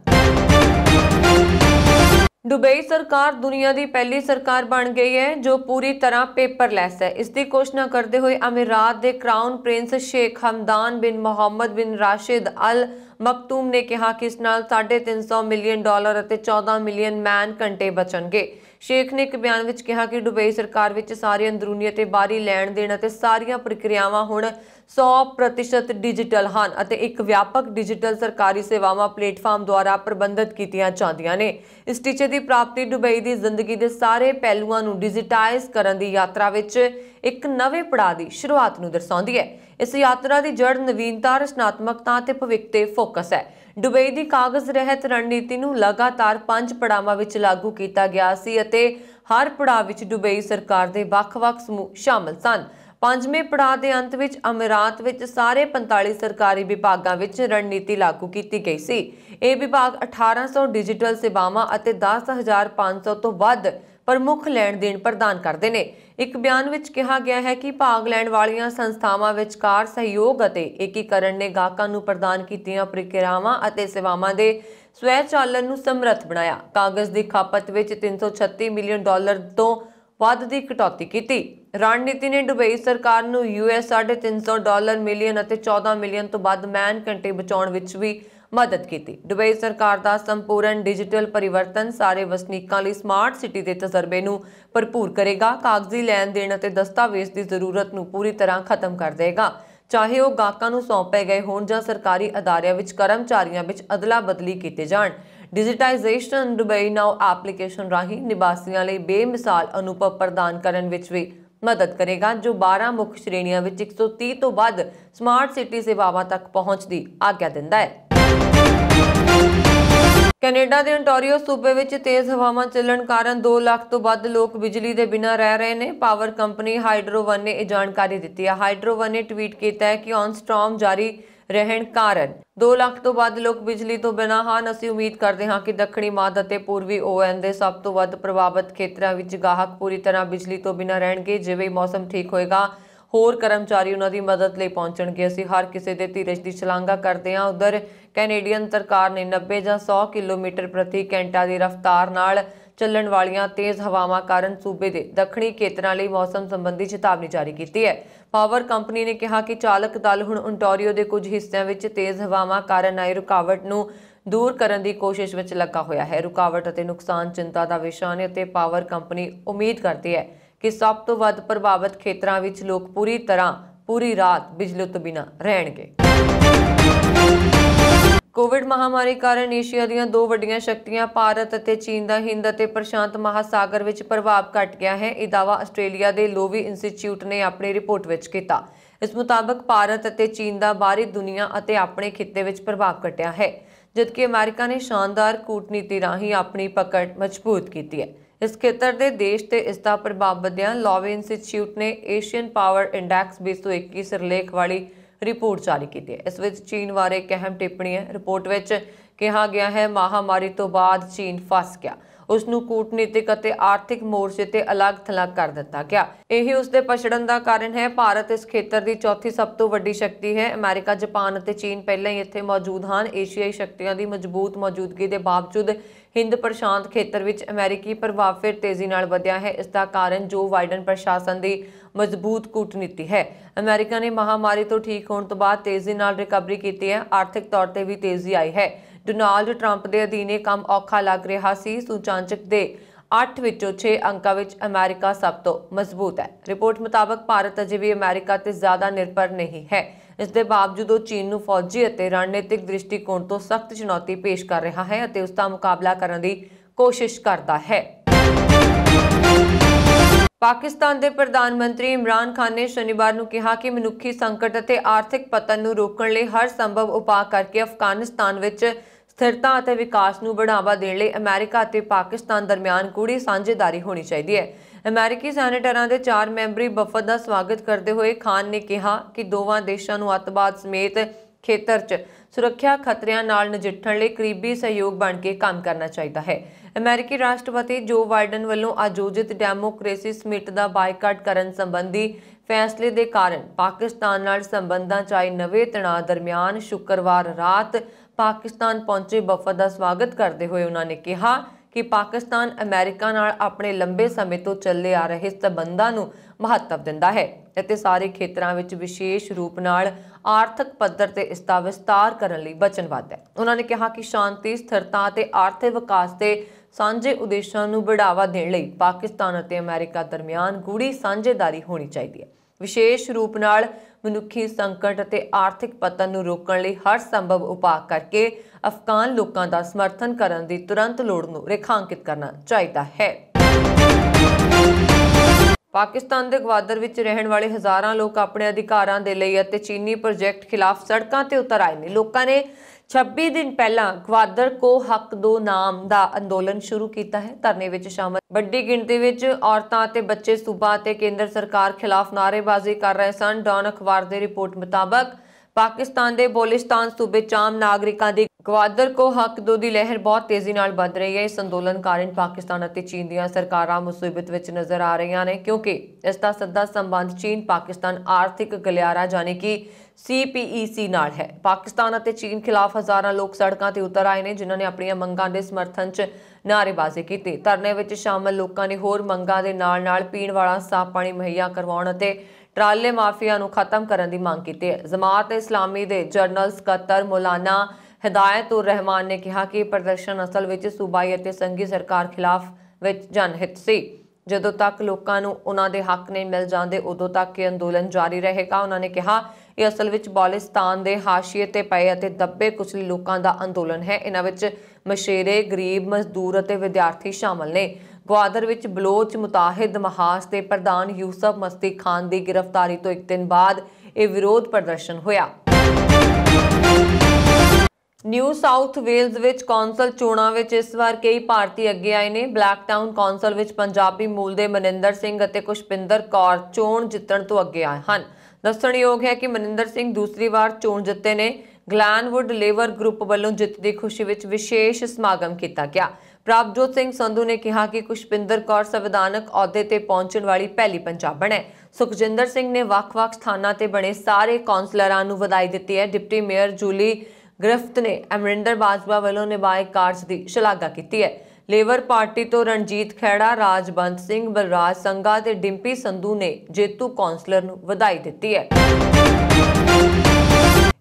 [SPEAKER 1] दुबई सरकार दुनिया की पहली सरकार बन गई है जो पूरी तरह पेपरलैस है। इसकी घोषणा करते हुए अमीरात के क्राउन प्रिंस शेख हमदान बिन मोहम्मद बिन राशिद अल मखतूम ने कहा कि इस नाल $350 मिलियन और 14 मिलियन मैन घंटे बचणगे। शेख ने एक बयान में कहा कि दुबई सरकार विच सारी अंदरूनी ते बाहरी लैण देण ते सारियां प्रक्रियावां हुण 100% डिजिटल ਹਨ ਅਤੇ ਇੱਕ व्यापक डिजिटल सरकारी सेवावां प्लेटफार्म द्वारा प्रबंधित कीतियां ਜਾਂਦੀਆਂ ਨੇ। इस टीचे की प्राप्ति दुबई की जिंदगी के सारे पहलुआं नूं डिजिटाइज करन दी यात्रा विच एक नवे पड़ाਅ की शुरुआत नूं दर्शाउंदी है। इस यात्रा की जड़ नवीनता, रचनात्मकता ते भविख ते फोकस है। दुबई की कागज रहत रणनीति नूं लगातार 5 पड़ावां विच लागू किया गया सी अते हर पड़ाਅ विच दुबई सरकार के ਵੱਖ-ਵੱਖ समूह शामिल सन। 5वें पड़ाਅ के अंत विच अमीरात विच सारे 45 सरकारी विभागां विच रणनीति लागू की गई सी। ये विभाग 1800 डिजिटल सेवावां अते 10,500 तो वध प्रमुख लैण देण प्रदान करते हैं। एक बयान विच कहा गया है कि भाग लैण वालियां संस्थावां विचकार सहयोग अते एकीकरण ने गाहकां नूं प्रदान कीतियां प्रक्रियावां अते सेवावां दे स्वैचालन नूं समर्थ बनाया। कागज की खपत विच $336 मिलियन तो वध की कटौती की। रणनीति ने दुबई सरकार नूं US $350 मिलियन अते 14 मिलियन तो वध मैन घंटे बचाउण विच भी मदद की। दुबई सरकार का संपूर्ण डिजिटल परिवर्तन सारे वसनीकां लई स्मार्ट सिटी के तजर्बे नूं भरपूर करेगा। कागजी लैण देण अते दस्तावेज की जरूरत नूं पूरी तरह खत्म कर देगा, चाहे वह गाहकां नूं सौंपे गए होण जां सरकारी अदारियां विच कर्मचारियां विच अदला बदली कीते जाण। डिजिटाइजेशन दुबई नाउ एप्लीकेशन राही निवासियों लिए बेमिसाल अनुभव प्रदान करने विच भी मदद करेगा, जो 12 मुख्य श्रेणियों विच 130 तो वध स्मार्ट सिटी सेवावां तक पहुंच की आग्या दिंदा है। कैनेडा के ओंटारियो सूबे विच तेज हवावां चलण कारण 2 लाख तो वध लोग बिजली के बिना रह रहे हैं। पावर कंपनी हाइड्रो वन ने यह जानकारी दी है। हाइड्रो वन ने ट्वीट किया है कि ऑन स्टॉर्म जारी रहन कारण 2 लाख तो वध लोग बिजली तो बिना ਹਨ। ਅਸੀਂ उम्मीद करते हैं कि दक्षिणी मध्य ਅਤੇ पूर्वी ON ਦੇ सब तो वध प्रभावित ਖੇਤਰਾਂ ਵਿੱਚ ਗਾਹਕ पूरी तरह बिजली तो बिना ਰਹਿਣਗੇ। ਜਿਵੇਂ मौसम ठीक होएगा होर कर्मचारी उन्हां दी मदद ਲਈ ਪਹੁੰਚਣਗੇ। ਅਸੀਂ हर किसी ਦੇ ਧੀਰਜ ਦੀ ਸ਼ਲਾਘਾ ਕਰਦੇ ਹਾਂ। उधर कैनेडियन सरकार ने 90 ਜਾਂ 100 किलोमीटर प्रति घंटा की रफ्तार नाल ਚੱਲਣ ਵਾਲੀਆਂ तेज हवावां कारण सूबे के दक्षिणी ਖੇਤਰਾਂ ਲਈ मौसम संबंधी चेतावनी जारी की है। पावर कंपनी ने कहा कि चालक दल हुण ओंटारियो के कुछ हिस्सों में तेज हवावां कारण आई रुकावट नूं दूर करने की कोशिश में लगा होया है। रुकावट और नुकसान चिंता का विषय ने ते पावर कंपनी उम्मीद करती है कि सब तो वध प्रभावित खेत्रों में लोग पूरी रात बिजली तो बिना रहेंगे। कोविड महामारी कारण एशिया ਦੀਆਂ 2 ਵੱਡੀਆਂ शक्तियां भारत और चीन का हिंद और प्रशांत महासागर में प्रभाव घट गया है। यह दावा आस्ट्रेलिया के लोवी इंस्टीट्यूट ने अपनी रिपोर्ट में किया। इस मुताबिक भारत और चीन का बाहरी दुनिया और अपने खिते में प्रभाव घटिया है, जबकि अमेरिका ने शानदार कूटनीति राही अपनी पकड़ मजबूत की है। इस खेत्र के देश से इसका प्रभाव वधिया। लोवी इंस्टीट्यूट ने एशियन पावर इंडैक्स 221 सिरलेख वाली रिपोर्ट जारी की है। इस विच चीन बारे एक अहम टिप्पणी है। रिपोर्ट में कहा गया है महामारी तो बाद चीन फस गया, उसनूं कूटनीतिक और आर्थिक मोर्चे ते अलग थलग कर दिता गया। यही उसके पछड़न का कारण है। भारत इस खेत्र की चौथी सब तो वड्डी शक्ति है। अमेरिका, जापान और चीन पहले ही इत्थे मौजूद हैं। एशियाई शक्तियों की मजबूत मौजूदगी के बावजूद हिंद प्रशांत खेत्र में अमेरिकी प्रभाव फिर तेजी नाल वधिया है। इसका कारण जो बाइडन प्रशासन की मजबूत कूटनीति है। अमेरिका ने महामारी तो ठीक होने तो बाद तेजी नाल रिकवरी की है। आर्थिक तौर पर भी तेजी आई है। डोनाल्ड ट्रंप के अधीन काम औखा लग रहा सी। सूचांचक के 8 विचों 6 अंकों में अमेरिका सब तो मजबूत है। रिपोर्ट मुताबिक भारत अजे भी अमेरिका से ज्यादा निर्भर नहीं है। इसके बावजूद चीन नूं फौजी और रणनीतिक दृष्टिकोण तो सख्त चुनौती पेश कर रहा है और उसका मुकाबला करने की कोशिश करता है। पाकिस्तान के प्रधानमंत्री इमरान खान ने शनिवार को कहा कि मनुखी संकट और आर्थिक पतन को रोकने लिए हर संभव उपाय करके अफगानिस्तान में स्थिरता और विकास को बढ़ावा देने लिए अमेरिका और पाकिस्तान दरमियान गूढ़ी साझेदारी होनी चाहिए है। अमेरिकी सैनेटरां के 4 मैंबरी वफद का स्वागत करते हुए खान ने कहा कि दोवां देशों को अतवाद समेत खेतर च सुरक्षा खतरियां नाल नजिठण लई करीबी सहयोग बन के काम करना चाहिए है। ਅਮਰੀਕੀ ਰਾਸ਼ਟਰਪਤੀ ਜੋ ਬਾਈਡਨ ਵੱਲੋਂ ਆਯੋਜਿਤ ਡੈਮੋਕ੍ਰੇਸੀ ਸਮਿਟ ਦਾ ਬਾਈਕਾਟ ਕਰਨ ਸੰਬੰਧੀ ਫੈਸਲੇ ਦੇ ਕਾਰਨ ਪਾਕਿਸਤਾਨ ਨਾਲ ਸੰਬੰਧਾਂ 'ਚ ਆਏ ਨਵੇਂ ਤਣਾਅ ਦਰਮਿਆਨ ਸ਼ੁੱਕਰਵਾਰ ਰਾਤ ਪਾਕਿਸਤਾਨ ਪਹੁੰਚੇ ਵਫਦ ਦਾ ਸਵਾਗਤ ਕਰਦੇ ਹੋਏ ਉਹਨਾਂ ਨੇ ਕਿਹਾ ਕਿ ਪਾਕਿਸਤਾਨ ਅਮਰੀਕਾ ਨਾਲ ਆਪਣੇ ਲੰਬੇ ਸਮੇਂ ਤੋਂ ਚੱਲੇ ਆ ਰਹੇ ਸਬੰਧਾਂ ਨੂੰ ਮਹੱਤਵ ਦਿੰਦਾ ਹੈ ਅਤੇ ਸਾਰੇ ਖੇਤਰਾਂ ਵਿੱਚ ਵਿਸ਼ੇਸ਼ ਰੂਪ ਨਾਲ ਆਰਥਿਕ ਪੱਧਰ ਤੇ ਇਸ ਦਾ ਵਿਸਤਾਰ ਕਰਨ ਲਈ ਵਚਨਬੱਧ ਹੈ। ਉਹਨਾਂ ਨੇ ਕਿਹਾ ਕਿ ਸ਼ਾਂਤੀ, ਸਥਿਰਤਾ ਅਤੇ ਆਰਥਿਕ ਵਿਕਾਸ ਦੇ ਸਾਂਝੇ ਉਦੇਸ਼ਾਂ ਨੂੰ ਬੜਾਵਾ ਦੇਣ ਲਈ ਪਾਕਿਸਤਾਨ ਅਤੇ ਅਮਰੀਕਾ ਦਰਮਿਆਨ ਗੂੜੀ ਸਾਂਝੇਦਾਰੀ ਹੋਣੀ ਚਾਹੀਦੀ ਹੈ। ਵਿਸ਼ੇਸ਼ ਰੂਪ ਨਾਲ ਮਨੁੱਖੀ ਸੰਕਟ ਅਤੇ ਆਰਥਿਕ ਪਤਨ ਨੂੰ ਰੋਕਣ ਲਈ ਹਰ ਸੰਭਵ ਉਪਾਅ ਕਰਕੇ ਅਫਗਾਨ ਲੋਕਾਂ ਦਾ ਸਮਰਥਨ ਕਰਨ ਦੀ ਤੁਰੰਤ ਲੋੜ ਨੂੰ ਰੇਖਾਂਕਿਤ ਕਰਨਾ ਚਾਹੀਦਾ ਹੈ। ਪਾਕਿਸਤਾਨ ਦੇ ਗਵਾਦਰ ਵਿੱਚ ਰਹਿਣ ਵਾਲੇ ਹਜ਼ਾਰਾਂ ਲੋਕ ਆਪਣੇ ਅਧਿਕਾਰਾਂ ਦੇ ਲਈ ਅਤੇ ਚੀਨੀ ਪ੍ਰੋਜੈਕਟ ਖਿਲਾਫ ਸੜਕਾਂ ਤੇ ਉਤਰ ਆਏ ਨੇ। ਲੋਕਾਂ ਨੇ 26 ਦਿਨ ਪਹਿਲਾਂ ਗਵਾਦਰ ਕੋ ਹੱਕ ਦੋ ਨਾਮ ਦਾ ਅੰਦੋਲਨ ਸ਼ੁਰੂ ਕੀਤਾ ਹੈ। ਧਰਨੇ ਵਿੱਚ ਸ਼ਾਮਲ ਵੱਡੀ ਗਿਣਤੀ ਵਿੱਚ ਔਰਤਾਂ ਅਤੇ ਬੱਚੇ ਸੂਬਾ ਅਤੇ ਕੇਂਦਰ ਸਰਕਾਰ ਖਿਲਾਫ ਨਾਅਰੇਬਾਜ਼ੀ ਕਰ ਰਹੇ ਸਨ। ਡੌਨ ਅਖਬਾਰ ਦੀ ਰਿਪੋਰਟ ਮੁਤਾਬਕ ਪਾਕਿਸਤਾਨ ਦੇ ਬਲੋਚਿਸਤਾਨ ਸੂਬੇ 'ਚ ਆਮ ਨਾਗਰਿਕਾਂ ਦੀ ਗਵਾਦਰ ਕੋ ਹੱਕ ਦੋ ਦੀ ਲਹਿਰ ਬਹੁਤ ਤੇਜ਼ੀ ਨਾਲ ਵੱਧ ਰਹੀ ਹੈ। ਇਸ ਅੰਦੋਲਨ ਕਾਰਨ ਪਾਕਿਸਤਾਨ ਅਤੇ ਚੀਨ ਦੀਆਂ ਸਰਕਾਰਾਂ ਮੁਸੀਬਤ ਵਿੱਚ ਨਜ਼ਰ ਆ ਰਹੀਆਂ ਨੇ ਕਿਉਂਕਿ ਇਸ ਦਾ ਸਿੱਧਾ ਸੰਬੰਧ ਚੀਨ ਪਾਕਿਸਤਾਨ ਆਰਥਿਕ ਗਲਿਆਰਾ ਯਾਨੀ ਕਿ CPEC ਨਾਲ ਹੈ। ਪਾਕਿਸਤਾਨ ਅਤੇ ਚੀਨ ਖਿਲਾਫ ਹਜ਼ਾਰਾਂ ਲੋਕ ਸੜਕਾਂ ਤੇ ਉਤਰ ਆਏ ਨੇ ਜਿਨ੍ਹਾਂ ਨੇ ਆਪਣੀਆਂ ਮੰਗਾਂ ਦੇ ਸਮਰਥਨ 'ਚ ਨਾਅਰੇਬਾਜ਼ੀ ਕੀਤੀ। ਧਰਨੇ ਵਿੱਚ ਸ਼ਾਮਲ ਲੋਕਾਂ ਨੇ ਹੋਰ ਮੰਗਾਂ ਦੇ ਨਾਲ-ਨਾਲ ਪੀਣ ਵਾਲਾ ਸਾਫ਼ ਪਾਣੀ ਮੁਹੱਈਆ ਕਰਵਾਉਣ ਅਤੇ ਟਰਾਲੇ ਮਾਫੀਆ ਨੂੰ ਖਤਮ ਕਰਨ ਦੀ ਮੰਗ ਕੀਤੀ ਹੈ। ਜਮਾਤ ਇਸਲਾਮੀ ਦੇ ਜਨਰਲ ਸਕੱਤਰ ਮੌਲਾਨਾ ਹਿਦਾਇਤ ਉਰ ਰਹਿਮਾਨ ਨੇ ਕਿਹਾ ਕਿ ਪ੍ਰਦਰਸ਼ਨ ਅਸਲ ਵਿੱਚ ਸੂਬਾਈ ਅਤੇ ਸੰਘੀ ਸਰਕਾਰ ਖਿਲਾਫ ਵਿੱਚ ਜਨਹਿਤ ਸੀ। ਜਦੋਂ ਤੱਕ ਲੋਕਾਂ ਨੂੰ ਉਹਨਾਂ ਦੇ ਹੱਕ ਨਹੀਂ ਮਿਲ ਜਾਂਦੇ ਉਦੋਂ ਤੱਕ ਇਹ ਅੰਦੋਲਨ ਜਾਰੀ ਰਹੇਗਾ। ਉਹਨਾਂ ਨੇ ਕਿਹਾ ਇਹ ਅਸਲ ਵਿੱਚ ਬਲੋਚਿਸਤਾਨ ਦੇ ਹਾਸ਼ੀਏ ਤੇ ਪਏ ਅਤੇ ਦੱਬੇ ਕੁਚਲੇ ਲੋਕਾਂ ਦਾ ਅੰਦੋਲਨ ਹੈ। ਇਹਨਾਂ ਵਿੱਚ ਮਸ਼ੇਰੇ, ਗਰੀਬ, ਮਜ਼ਦੂਰ ਅਤੇ ਵਿਦਿਆਰਥੀ ਸ਼ਾਮਲ ਨੇ। ਗਵਾਦਰ ਵਿੱਚ ਬਲੋਚ ਮੁਤਾਹਿਦ ਮਹਾਸ ਦੇ ਪ੍ਰਧਾਨ ਯੂਸਫ ਮਸਤੀ ਖਾਨ ਦੀ ਗ੍ਰਿਫਤਾਰੀ ਤੋਂ ਇੱਕ ਦਿਨ ਬਾਅਦ ਇਹ ਵਿਰੋਧ ਪ੍ਰਦਰਸ਼ਨ ਹੋਇਆ। ਨਿਊ ਸਾਊਥ ਵੇਲਜ਼ ਵਿੱਚ ਕੌਂਸਲ ਚੋਣਾਂ ਵਿੱਚ ਇਸ ਵਾਰ ਕਈ ਭਾਰਤੀ ਅੱਗੇ ਆਏ ਨੇ। ਬਲੈਕ ਟਾਊਨ ਕੌਂਸਲ ਵਿੱਚ ਪੰਜਾਬੀ ਮੂਲ ਦੇ ਮਨਿੰਦਰ ਸਿੰਘ ਅਤੇ ਖੁਸ਼ਪਿੰਦਰ ਕੌਰ ਚੋਣ ਜਿੱਤਣ ਤੋਂ ਅੱਗੇ ਆਏ ਹਨ। ਦੱਸਣਯੋਗ ਹੈ ਕਿ ਮਨਿੰਦਰ ਸਿੰਘ ਦੂਸਰੀ ਵਾਰ ਚੋਣ ਜਿੱਤੇ ਨੇ। ਗਲੈਨਵੁੱਡ ਲੇਬਰ ਗਰੁੱਪ ਵੱਲੋਂ ਜਿੱਤ ਦੀ ਖੁਸ਼ੀ ਵਿੱਚ ਵਿਸ਼ੇਸ਼ ਸਮਾਗਮ ਕੀਤਾ ਗਿਆ। ਪ੍ਰਭਜੋਤ ਸਿੰਘ ਸੰਧੂ ਨੇ ਕਿਹਾ ਕਿ ਖੁਸ਼ਪਿੰਦਰ ਕੌਰ ਸੰਵਿਧਾਨਕ ਅਹੁਦੇ ਤੇ ਪਹੁੰਚਣ ਵਾਲੀ ਪਹਿਲੀ ਪੰਜਾਬਣ ਹੈ। ਸੁਖਜਿੰਦਰ ਸਿੰਘ ਨੇ ਵੱਖ-ਵੱਖ ਸਥਾਨਾਂ ਤੇ ਬਣੇ ਸਾਰੇ ਕੌਂਸਲਰਾਂ ਨੂੰ ਵਧਾਈ ਦਿੱਤੀ ਹੈ। ਡਿਪਟੀ ਮੇਅਰ ਜੂਲੀ ਗ੍ਰਿਫਤ ਨੇ ਅਮਰਿੰਦਰ ਬਾਜਵਾ ਵੱਲੋਂ ਨਿਭਾਏ ਕਾਰਜ ਦੀ ਸ਼ਲਾਘਾ ਕੀਤੀ ਹੈ। ਲੇਬਰ ਪਾਰਟੀ ਤੋਂ ਰਣਜੀਤ ਖਹਿੜਾ, ਰਾਜਬੰਤ ਸਿੰਘ, ਬਲਰਾਜ ਸੰਘਾ ਤੇ ਡਿੰਪੀ ਸੰਧੂ ਨੇ ਜੇਤੂ ਕੌਂਸਲਰ ਨੂੰ ਵਧਾਈ ਦਿੱਤੀ ਹੈ।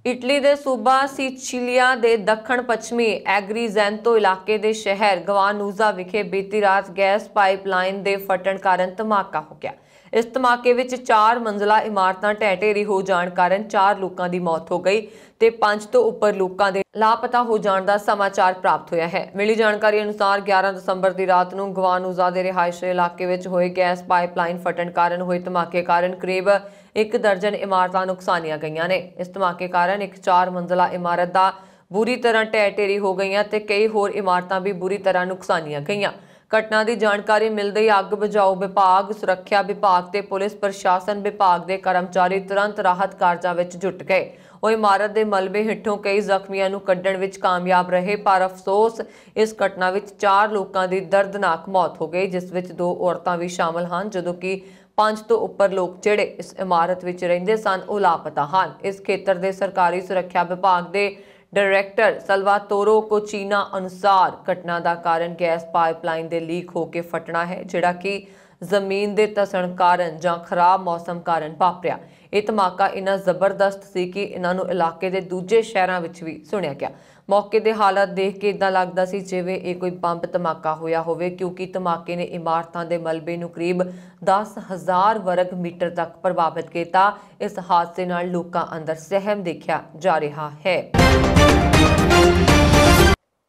[SPEAKER 1] ਇਟਲੀ ਦੇ ਸੂਬਾ ਸਿਚੀਲੀਆ ਦੇ ਦੱਖਣ ਪੱਛਮੀ ਐਗਰੀਜ਼ੈਂਤੋ ਇਲਾਕੇ ਦੇ ਸ਼ਹਿਰ ਗਵਾਨੂਜ਼ਾ ਵਿਖੇ ਬੀਤੀ ਰਾਤ ਗੈਸ ਪਾਈਪਲਾਈਨ ਦੇ ਫਟਣ ਕਾਰਨ ਧਮਾਕਾ ਹੋ ਗਿਆ। ਇਸ ਧਮਾਕੇ ਵਿੱਚ 4 ਮੰਜ਼ਲਾ ਇਮਾਰਤਾਂ ਢਹਿ ਢੇਰੀ ਹੋ ਜਾਣ ਕਾਰਨ 4 ਲੋਕਾਂ ਦੀ ਮੌਤ ਹੋ ਗਈ ਤੇ 5 ਤੋਂ ਉੱਪਰ ਲੋਕਾਂ ਦੇ ਲਾਪਤਾ ਹੋ ਜਾਣ ਦਾ ਸਮਾਚਾਰ ਪ੍ਰਾਪਤ ਹੋਇਆ ਹੈ। ਮਿਲੀ ਜਾਣਕਾਰੀ ਅਨੁਸਾਰ 11 ਦਸੰਬਰ ਦੀ ਰਾਤ ਨੂੰ ਗਵਾਨੂਜ਼ਾ ਦੇ ਰਿਹਾਇਸ਼ੀ ਇਲਾਕੇ ਵਿੱਚ ਹੋਏ ਗੈਸ ਪਾਈਪਲਾਈਨ ਫਟਣ ਕਾਰਨ ਹੋਏ ਧਮਾਕੇ ਕਾਰਨ ਕਰੀਬ 1 ਦਰਜਨ ਇਮਾਰਤਾਂ ਨੁਕਸਾਨੀਆਂ ਗਈਆਂ ਨੇ। ਇਸ ਧਮਾਕੇ ਕਾਰਨ ਇੱਕ 4 ਮੰਜ਼ਲਾ ਇਮਾਰਤ ਦਾ ਬੁਰੀ ਤਰ੍ਹਾਂ ਢਹਿ ਢੇਰੀ ਹੋ ਗਈਆਂ ਤੇ ਕਈ ਹੋਰ ਇਮਾਰਤਾਂ ਵੀ ਬੁਰੀ ਤਰ੍ਹਾਂ ਨੁਕਸਾਨੀਆਂ ਗਈਆਂ। ਘਟਨਾ ਦੀ ਜਾਣਕਾਰੀ ਮਿਲਦੇ ਹੀ ਅੱਗ ਬੁਝਾਊ ਵਿਭਾਗ, ਸੁਰੱਖਿਆ ਵਿਭਾਗ ਤੇ ਪੁਲਿਸ ਪ੍ਰਸ਼ਾਸਨ ਵਿਭਾਗ ਦੇ ਕਰਮਚਾਰੀ ਤੁਰੰਤ ਰਾਹਤ ਕਾਰਜਾਂ ਵਿੱਚ ਜੁਟ ਗਏ। ਉਹ ਇਮਾਰਤ ਦੇ ਮਲਬੇ ਹੇਠੋਂ ਕਈ ਜ਼ਖਮੀਆਂ ਨੂੰ ਕੱਢਣ ਵਿੱਚ ਕਾਮਯਾਬ ਰਹੇ, ਪਰ ਅਫਸੋਸ ਇਸ ਘਟਨਾ ਵਿੱਚ 4 ਲੋਕਾਂ ਦੀ ਦਰਦਨਾਕ ਮੌਤ ਹੋ ਗਈ ਜਿਸ ਵਿੱਚ 2 ਔਰਤਾਂ ਵੀ ਸ਼ਾਮਲ ਹਨ ਜਦੋਂ ਕਿ 5 ਤੋਂ ਉੱਪਰ ਲੋਕ ਜਿਹੜੇ ਇਸ ਇਮਾਰਤ ਵਿੱਚ ਰਹਿੰਦੇ ਸਨ ਉਹ ਲਾਪਤਾ ਹਨ। ਇਸ ਖੇਤਰ ਦੇ ਸਰਕਾਰੀ ਸੁਰੱਖਿਆ ਵਿਭਾਗ ਦੇ ਡਾਇਰੈਕਟਰ ਸਲਵਾਤੋਰੋ ਕੋਚੀਨਾ ਅਨੁਸਾਰ ਘਟਨਾ ਦਾ ਕਾਰਨ ਗੈਸ ਪਾਈਪਲਾਈਨ ਦੇ ਲੀਕ ਹੋ ਕੇ ਫਟਣਾ ਹੈ ਜਿਹੜਾ ਕਿ ਜ਼ਮੀਨ ਦੇ ਧਸਣ ਕਾਰਨ ਜਾਂ ਖਰਾਬ ਮੌਸਮ ਕਾਰਨ ਵਾਪਰਿਆ। ਇਹ ਧਮਾਕਾ ਇੰਨਾ ਜ਼ਬਰਦਸਤ ਸੀ ਕਿ ਇਹਨਾਂ ਨੂੰ ਇਲਾਕੇ ਦੇ ਦੂਜੇ ਸ਼ਹਿਰਾਂ ਵਿੱਚ ਵੀ ਸੁਣਿਆ ਗਿਆ। ਮੌਕੇ ਦੇ ਹਾਲਾਤ ਦੇਖ ਕੇ ਇਦਾਂ ਲੱਗਦਾ ਸੀ ਜਿਵੇਂ ਇਹ ਕੋਈ ਬੰਬ ਧਮਾਕਾ ਹੋਇਆ ਹੋਵੇ ਕਿਉਂਕਿ ਧਮਾਕੇ ਨੇ ਇਮਾਰਤਾਂ ਦੇ ਮਲਬੇ ਨੂੰ ਕਰੀਬ 10,000 ਵਰਗ ਮੀਟਰ ਤੱਕ ਪ੍ਰਭਾਵਿਤ ਕੀਤਾ। ਇਸ ਹਾਦਸੇ ਨਾਲ ਲੋਕਾਂ ਅੰਦਰ ਸਹਿਮ ਦੇਖਿਆ ਜਾ ਰਿਹਾ ਹੈ।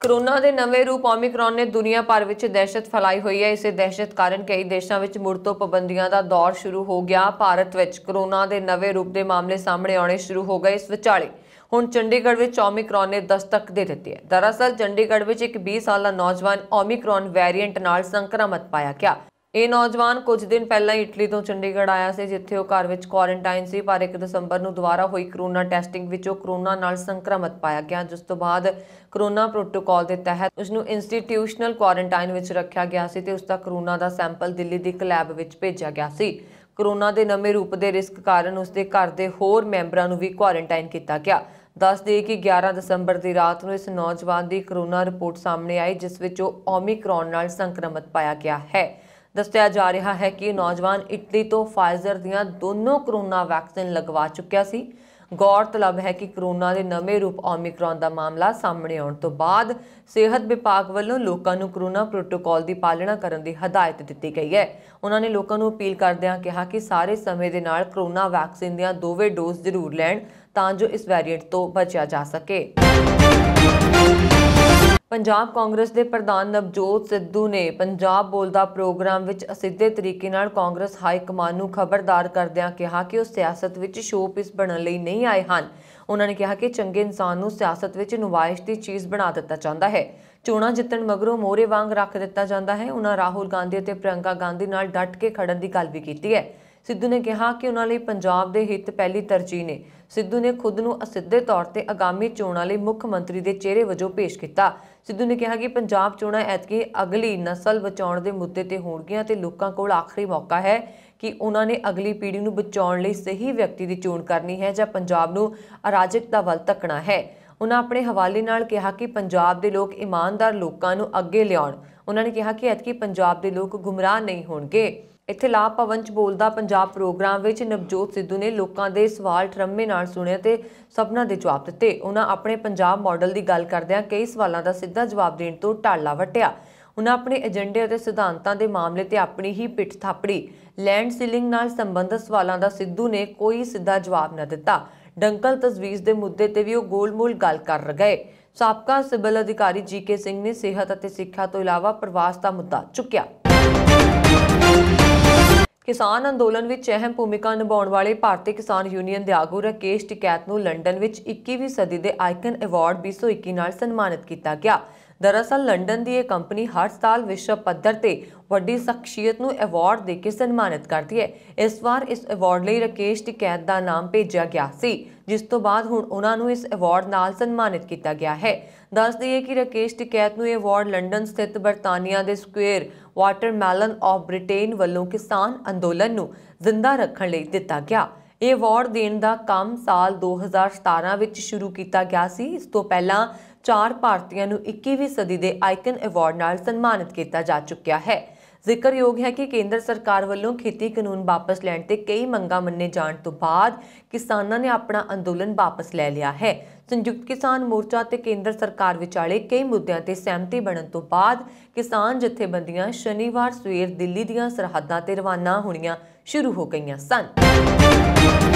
[SPEAKER 1] ਕੋਰੋਨਾ ਦੇ ਨਵੇਂ ਰੂਪ ਓਮਿਕਰੌਨ ਨੇ ਦੁਨੀਆ ਭਰ ਵਿੱਚ ਦਹਿਸ਼ਤ ਫੈਲਾਈ ਹੋਈ ਹੈ। ਇਸੇ ਦਹਿਸ਼ਤ ਕਾਰਨ ਕਈ ਦੇਸ਼ਾਂ ਵਿੱਚ ਮੁੜ ਤੋਂ ਪਾਬੰਦੀਆਂ ਦਾ ਦੌਰ ਸ਼ੁਰੂ ਹੋ ਗਿਆ। ਭਾਰਤ ਵਿੱਚ ਕੋਰੋਨਾ ਦੇ ਨਵੇਂ ਰੂਪ ਦੇ ਮਾਮਲੇ ਸਾਹਮਣੇ ਆਉਣੇ ਸ਼ੁਰੂ ਹੋ ਗਏ। ਇਸ ਵਿਚਾਲੇ ਹੁਣ ਚੰਡੀਗੜ੍ਹ ਵਿੱਚ ਓਮਿਕਰੌਨ ਨੇ ਦਸਤਕ ਦੇ ਦਿੱਤੀ ਹੈ। ਦਰਅਸਲ ਚੰਡੀਗੜ੍ਹ ਵਿੱਚ ਇੱਕ 20 ਸਾਲਾ ਨੌਜਵਾਨ ਓਮਿਕਰੌਨ ਵੇਰੀਐਂਟ ਨਾਲ ਸੰਕਰਮਿਤ ਪਾਇਆ ਗਿਆ। ਇਹ ਨੌਜਵਾਨ ਕੁਝ ਦਿਨ ਪਹਿਲਾਂ ਇਟਲੀ ਤੋਂ ਚੰਡੀਗੜ੍ਹ ਆਇਆ ਸੀ, ਜਿੱਥੇ ਉਹ ਘਰ ਵਿੱਚ ਕੁਆਰੰਟਾਈਨ ਸੀ। ਪਰ 1 ਦਸੰਬਰ ਨੂੰ ਦੁਬਾਰਾ ਹੋਈ ਕਰੋਨਾ ਟੈਸਟਿੰਗ ਵਿੱਚ ਉਹ ਕਰੋਨਾ ਨਾਲ ਸੰਕਰਮਿਤ ਪਾਇਆ ਗਿਆ, ਜਿਸ ਤੋਂ ਬਾਅਦ ਕਰੋਨਾ ਪ੍ਰੋਟੋਕਾਲ ਦੇ ਤਹਿਤ ਉਸ ਨੂੰ ਇੰਸਟੀਟਿਊਸ਼ਨਲ ਕੁਆਰੰਟਾਈਨ ਵਿੱਚ ਰੱਖਿਆ ਗਿਆ ਸੀ ਤੇ ਉਸ ਦਾ ਕਰੋਨਾ ਦਾ ਸੈਂਪਲ ਦਿੱਲੀ ਦੀ ਇੱਕ ਲੈਬ ਵਿੱਚ ਭੇਜਿਆ ਗਿਆ ਸੀ। ਕਰੋਨਾ ਦੇ ਨਵੇਂ ਰੂਪ ਦੇ ਰਿਸਕ ਕਾਰਨ ਉਸ ਦੇ ਘਰ ਦੇ ਹੋਰ ਮੈਂਬਰਾਂ ਨੂੰ ਵੀ ਕੁਆਰੰਟਾਈਨ ਕੀਤਾ ਗਿਆ। ਦੱਸ ਦੇਈਏ ਕਿ 11 ਦਸੰਬਰ ਦੀ ਰਾਤ ਨੂੰ ਇਸ ਨੌਜਵਾਨ ਦੀ ਕਰੋਨਾ ਰਿਪੋਰਟ ਸਾਹਮਣੇ ਆਈ, ਜਿਸ ਵਿੱਚ ਉਹ ਓਮਿਕਰੋਨ ਨਾਲ ਸੰਕਰਮਿਤ ਪਾਇਆ ਗਿਆ ਹੈ। ਦੱਸਿਆ ਜਾ ਰਿਹਾ ਹੈ ਕਿ ਨੌਜਵਾਨ ਇਟਲੀ ਤੋਂ ਫਾਈਜ਼ਰ ਦੀਆਂ ਦੋਨੋਂ ਕਰੋਨਾ ਵੈਕਸੀਨ ਲਗਵਾ ਚੁੱਕਿਆ ਸੀ। ਗੌਰਤਲਬ ਹੈ ਕਿ ਕਰੋਨਾ ਦੇ ਨਵੇਂ ਰੂਪ ਓਮਿਕਰੋਨ ਦਾ ਮਾਮਲਾ ਸਾਹਮਣੇ ਆਉਣ ਤੋਂ ਬਾਅਦ ਸਿਹਤ ਵਿਭਾਗ ਵੱਲੋਂ ਲੋਕਾਂ ਨੂੰ ਕਰੋਨਾ ਪ੍ਰੋਟੋਕਾਲ ਦੀ ਪਾਲਣਾ ਕਰਨ ਦੀ ਹਦਾਇਤ ਦਿੱਤੀ ਗਈ ਹੈ। ਉਹਨਾਂ ਨੇ ਲੋਕਾਂ ਨੂੰ ਅਪੀਲ ਕਰਦਿਆਂ ਕਿਹਾ ਕਿ ਸਾਰੇ ਸਮੇਂ ਦੇ ਨਾਲ ਕਰੋਨਾ ਵੈਕਸੀਨ ਦੀਆਂ ਦੋਵੇਂ ਡੋਜ਼ ਜ਼ਰੂਰ ਲੈਣ ਤਾਂ ਜੋ ਇਸ ਵੈਰੀਐਂਟ ਤੋਂ ਬਚਿਆ ਜਾ ਸਕੇ। ਪੰਜਾਬ ਕਾਂਗਰਸ ਦੇ ਪ੍ਰਧਾਨ ਨਵਜੋਤ ਸਿੱਧੂ ਨੇ ਪੰਜਾਬ ਬੋਲਦਾ ਪ੍ਰੋਗਰਾਮ ਵਿੱਚ ਅਸਿੱਧੇ ਤਰੀਕੇ ਨਾਲ ਕਾਂਗਰਸ ਹਾਈ ਕਮਾਨ ਨੂੰ ਖਬਰਦਾਰ ਕਰਦਿਆਂ ਕਿਹਾ ਕਿ ਉਹ ਸਿਆਸਤ ਵਿੱਚ ਸ਼ੋਪੀਸ ਬਣਨ ਲਈ ਨਹੀਂ ਆਏ ਹਨ। ਉਹਨਾਂ ਨੇ ਕਿਹਾ ਕਿ ਚੰਗੇ ਇਨਸਾਨ ਨੂੰ ਸਿਆਸਤ ਵਿੱਚ ਨੁਮਾਇਸ਼ ਦੀ ਚੀਜ਼ ਬਣਾ ਦਿੱਤਾ ਜਾਂਦਾ ਹੈ। ਚੋਣਾਂ ਜਿੱਤਣ ਮਗਰੋਂ ਮੋਹਰੇ ਵਾਂਗ ਰੱਖ ਦਿੱਤਾ ਜਾਂਦਾ ਹੈ। ਉਹਨਾਂ ਰਾਹੁਲ ਗਾਂਧੀ ਅਤੇ ਪ੍ਰਿਯੰਕਾ ਗਾਂਧੀ ਨਾਲ ਡਟ ਕੇ ਖੜਨ ਦੀ ਗੱਲ ਵੀ ਕੀਤੀ ਹੈ। ਸਿੱਧੂ ਨੇ ਕਿਹਾ ਕਿ ਉਹਨਾਂ ਲਈ ਪੰਜਾਬ ਦੇ ਹਿੱਤ ਪਹਿਲੀ ਤਰਜੀਹ ਨੇ। ਸਿੱਧੂ ਨੇ ਖੁਦ ਨੂੰ ਅਸਿੱਧੇ ਤੌਰ ਤੇ ਆਗਾਮੀ ਚੋਣਾਂ ਲਈ ਮੁੱਖ ਮੰਤਰੀ ਦੇ ਚਿਹਰੇ ਵਜੋਂ ਪੇਸ਼ ਕੀਤਾ। ਸਿੱਧੂ ਨੇ ਕਿਹਾ ਕਿ ਪੰਜਾਬ ਚੋਣਾਂ ਐਤਕੀ ਅਗਲੀ ਨਸਲ ਬਚਾਉਣ ਦੇ ਮੁੱਦੇ ਤੇ ਹੋਣਗੀਆਂ ਤੇ ਲੋਕਾਂ ਕੋਲ ਆਖਰੀ ਮੌਕਾ ਹੈ ਕਿ ਉਹਨਾਂ ਨੇ ਅਗਲੀ ਪੀੜ੍ਹੀ ਨੂੰ ਬਚਾਉਣ ਲਈ ਸਹੀ ਵਿਅਕਤੀ ਦੀ ਚੋਣ ਕਰਨੀ ਹੈ ਜਾਂ ਪੰਜਾਬ ਨੂੰ ਅਰਾਜਕਤਾ ਵੱਲ ਧੱਕਣਾ ਹੈ। ਉਹਨਾਂ ਆਪਣੇ ਹਵਾਲੇ ਨਾਲ ਕਿਹਾ ਕਿ ਪੰਜਾਬ ਦੇ ਲੋਕ ਇਮਾਨਦਾਰ ਲੋਕਾਂ ਨੂੰ ਅੱਗੇ ਲਿਆਉਣ। ਉਹਨਾਂ ਨੇ ਕਿਹਾ ਕਿ ਐਤਕੀ ਪੰਜਾਬ ਦੇ ਲੋਕ ਗੁੰਮਰਾਹ ਨਹੀਂ ਹੋਣਗੇ। ਇੱਥੇ ਲਾਭ ਭਵਨ 'ਚ ਬੋਲਦਾ ਪੰਜਾਬ ਪ੍ਰੋਗਰਾਮ ਵਿੱਚ ਨਵਜੋਤ ਸਿੱਧੂ ਨੇ ਲੋਕਾਂ ਦੇ ਸਵਾਲ ਠਰਮੇ ਨਾਲ ਸੁਣੇ ਤੇ ਸਭਨਾਂ ਦੇ ਜਵਾਬ ਦਿੱਤੇ। ਉਹਨਾਂ ਆਪਣੇ ਪੰਜਾਬ ਮਾਡਲ ਦੀ ਗੱਲ ਕਰਦਿਆਂ ਕਈ ਸਵਾਲਾਂ ਦਾ ਸਿੱਧਾ ਜਵਾਬ ਦੇਣ ਤੋਂ ਢਾਲਾ ਵੱਟਿਆ। ਉਹਨਾਂ ਆਪਣੇ ਏਜੰਡੇ ਅਤੇ ਸਿਧਾਂਤਾਂ ਦੇ ਮਾਮਲੇ ਤੇ ਆਪਣੀ ਹੀ ਪਿੱਠ ਥਾਪੜੀ। ਲੈਂਡ ਸੀਲਿੰਗ ਨਾਲ ਸੰਬੰਧਿਤ ਸਵਾਲਾਂ ਦਾ ਸਿੱਧੂ ਨੇ ਕੋਈ ਸਿੱਧਾ ਜਵਾਬ ਨਾ ਦਿੱਤਾ। ਡੰਕਲ ਤਜਵੀਜ਼ ਦੇ ਮੁੱਦੇ ਤੇ ਵੀ ਉਹ ਗੋਲ-ਮੋਲ ਗੱਲ ਕਰ ਗਏ। ਸਾਬਕਾ ਸਿਵਲ ਅਧਿਕਾਰੀ ਜੀਕੇ ਸਿੰਘ ਨੇ ਸਿਹਤ ਅਤੇ ਸਿੱਖਿਆ ਤੋਂ ਇਲਾਵਾ ਪ੍ਰਵਾਸ ਦਾ ਮੁੱਦਾ ਚੁੱਕਿਆ। ਕਿਸਾਨ ਅੰਦੋਲਨ ਵਿੱਚ ਅਹਿਮ ਭੂਮਿਕਾ ਨਿਭਾਉਣ ਵਾਲੇ ਭਾਰਤੀ ਕਿਸਾਨ ਯੂਨੀਅਨ ਦੇ ਆਗੂ ਰਾਕੇਸ਼ ਟਿਕੈਤ ਨੂੰ ਲੰਡਨ ਵਿੱਚ 21ਵੀਂ ਸਦੀ ਦੇ ਆਈਕਨ ਅਵਾਰਡ 2021 ਨਾਲ ਸਨਮਾਨਿਤ ਕੀਤਾ ਗਿਆ। ਦਰਅਸਲ ਲੰਡਨ ਦੀ ਇਹ ਕੰਪਨੀ ਹਰ ਸਾਲ ਵਿਸ਼ਵ ਪੱਧਰ ਤੇ ਵੱਡੀ ਸ਼ਖਸੀਅਤ ਨੂੰ ਅਵਾਰਡ ਦੇ ਕੇ ਸਨਮਾਨਿਤ ਕਰਦੀ ਹੈ। ਇਸ ਵਾਰ ਇਸ ਅਵਾਰਡ ਲਈ ਰਾਕੇਸ਼ ਟਿਕੈਤ ਦਾ ਨਾਮ ਭੇਜਿਆ ਗਿਆ ਸੀ, ਜਿਸ ਤੋਂ ਬਾਅਦ ਹੁਣ ਉਹਨਾਂ ਨੂੰ ਇਸ ਅਵਾਰਡ ਨਾਲ ਸਨਮਾਨਿਤ ਕੀਤਾ ਗਿਆ ਹੈ। ਦੱਸ ਦਈਏ ਕਿ ਰਾਕੇਸ਼ ਟਿਕੈਤ ਨੂੰ ਇਹ ਅਵਾਰਡ ਲੰਡਨ ਸਥਿਤ ਬਰਤਾਨੀਆ ਦੇ ਸਕੁਏਅਰ ਵਾਟਰਮੈਲਨ ਆਫ ਬ੍ਰਿਟੇਨ ਵੱਲੋਂ ਕਿਸਾਨ ਅੰਦੋਲਨ ਨੂੰ ਜ਼ਿੰਦਾ ਰੱਖਣ ਲਈ ਦਿੱਤਾ ਗਿਆ। ਇਹ ਅਵਾਰਡ ਦੇਣ ਦਾ ਕੰਮ ਸਾਲ 2017 ਵਿੱਚ ਸ਼ੁਰੂ ਕੀਤਾ ਗਿਆ ਸੀ। ਇਸ ਤੋਂ ਪਹਿਲਾਂ 4 ਭਾਰਤੀਆਂ ਨੂੰ 21ਵੀਂ ਸਦੀ ਦੇ ਆਈਕਨ ਅਵਾਰਡ ਨਾਲ ਸਨਮਾਨਿਤ ਕੀਤਾ ਜਾ ਚੁੱਕਿਆ ਹੈ। ਜ਼ਿਕਰਯੋਗ ਹੈ ਕਿ ਕੇਂਦਰ ਸਰਕਾਰ ਵੱਲੋਂ ਖੇਤੀ ਕਾਨੂੰਨ ਵਾਪਸ ਲੈਣ ਤੇ ਕਈ ਮੰਗਾਂ ਮੰਨੇ ਜਾਣ ਤੋਂ ਬਾਅਦ ਕਿਸਾਨਾਂ ਨੇ ਆਪਣਾ ਅੰਦੋਲਨ ਵਾਪਸ ਲੈ ਲਿਆ ਹੈ। ਸੰਯੁਕਤ ਕਿਸਾਨ ਮੋਰਚਾ ਤੇ ਕੇਂਦਰ ਸਰਕਾਰ ਵਿਚਾਲੇ ਕਈ ਮੁੱਦਿਆਂ ਤੇ ਸਹਿਮਤੀ ਬਣਨ ਤੋਂ ਬਾਅਦ ਕਿਸਾਨ ਜਥੇਬੰਦੀਆਂ ਸ਼ਨੀਵਾਰ ਸਵੇਰ ਦਿੱਲੀ ਦੀਆਂ ਸਰਹੱਦਾਂ ਤੇ ਰਵਾਨਾ ਹੋਣੀਆਂ ਸ਼ੁਰੂ ਹੋ ਗਈਆਂ ਸਨ।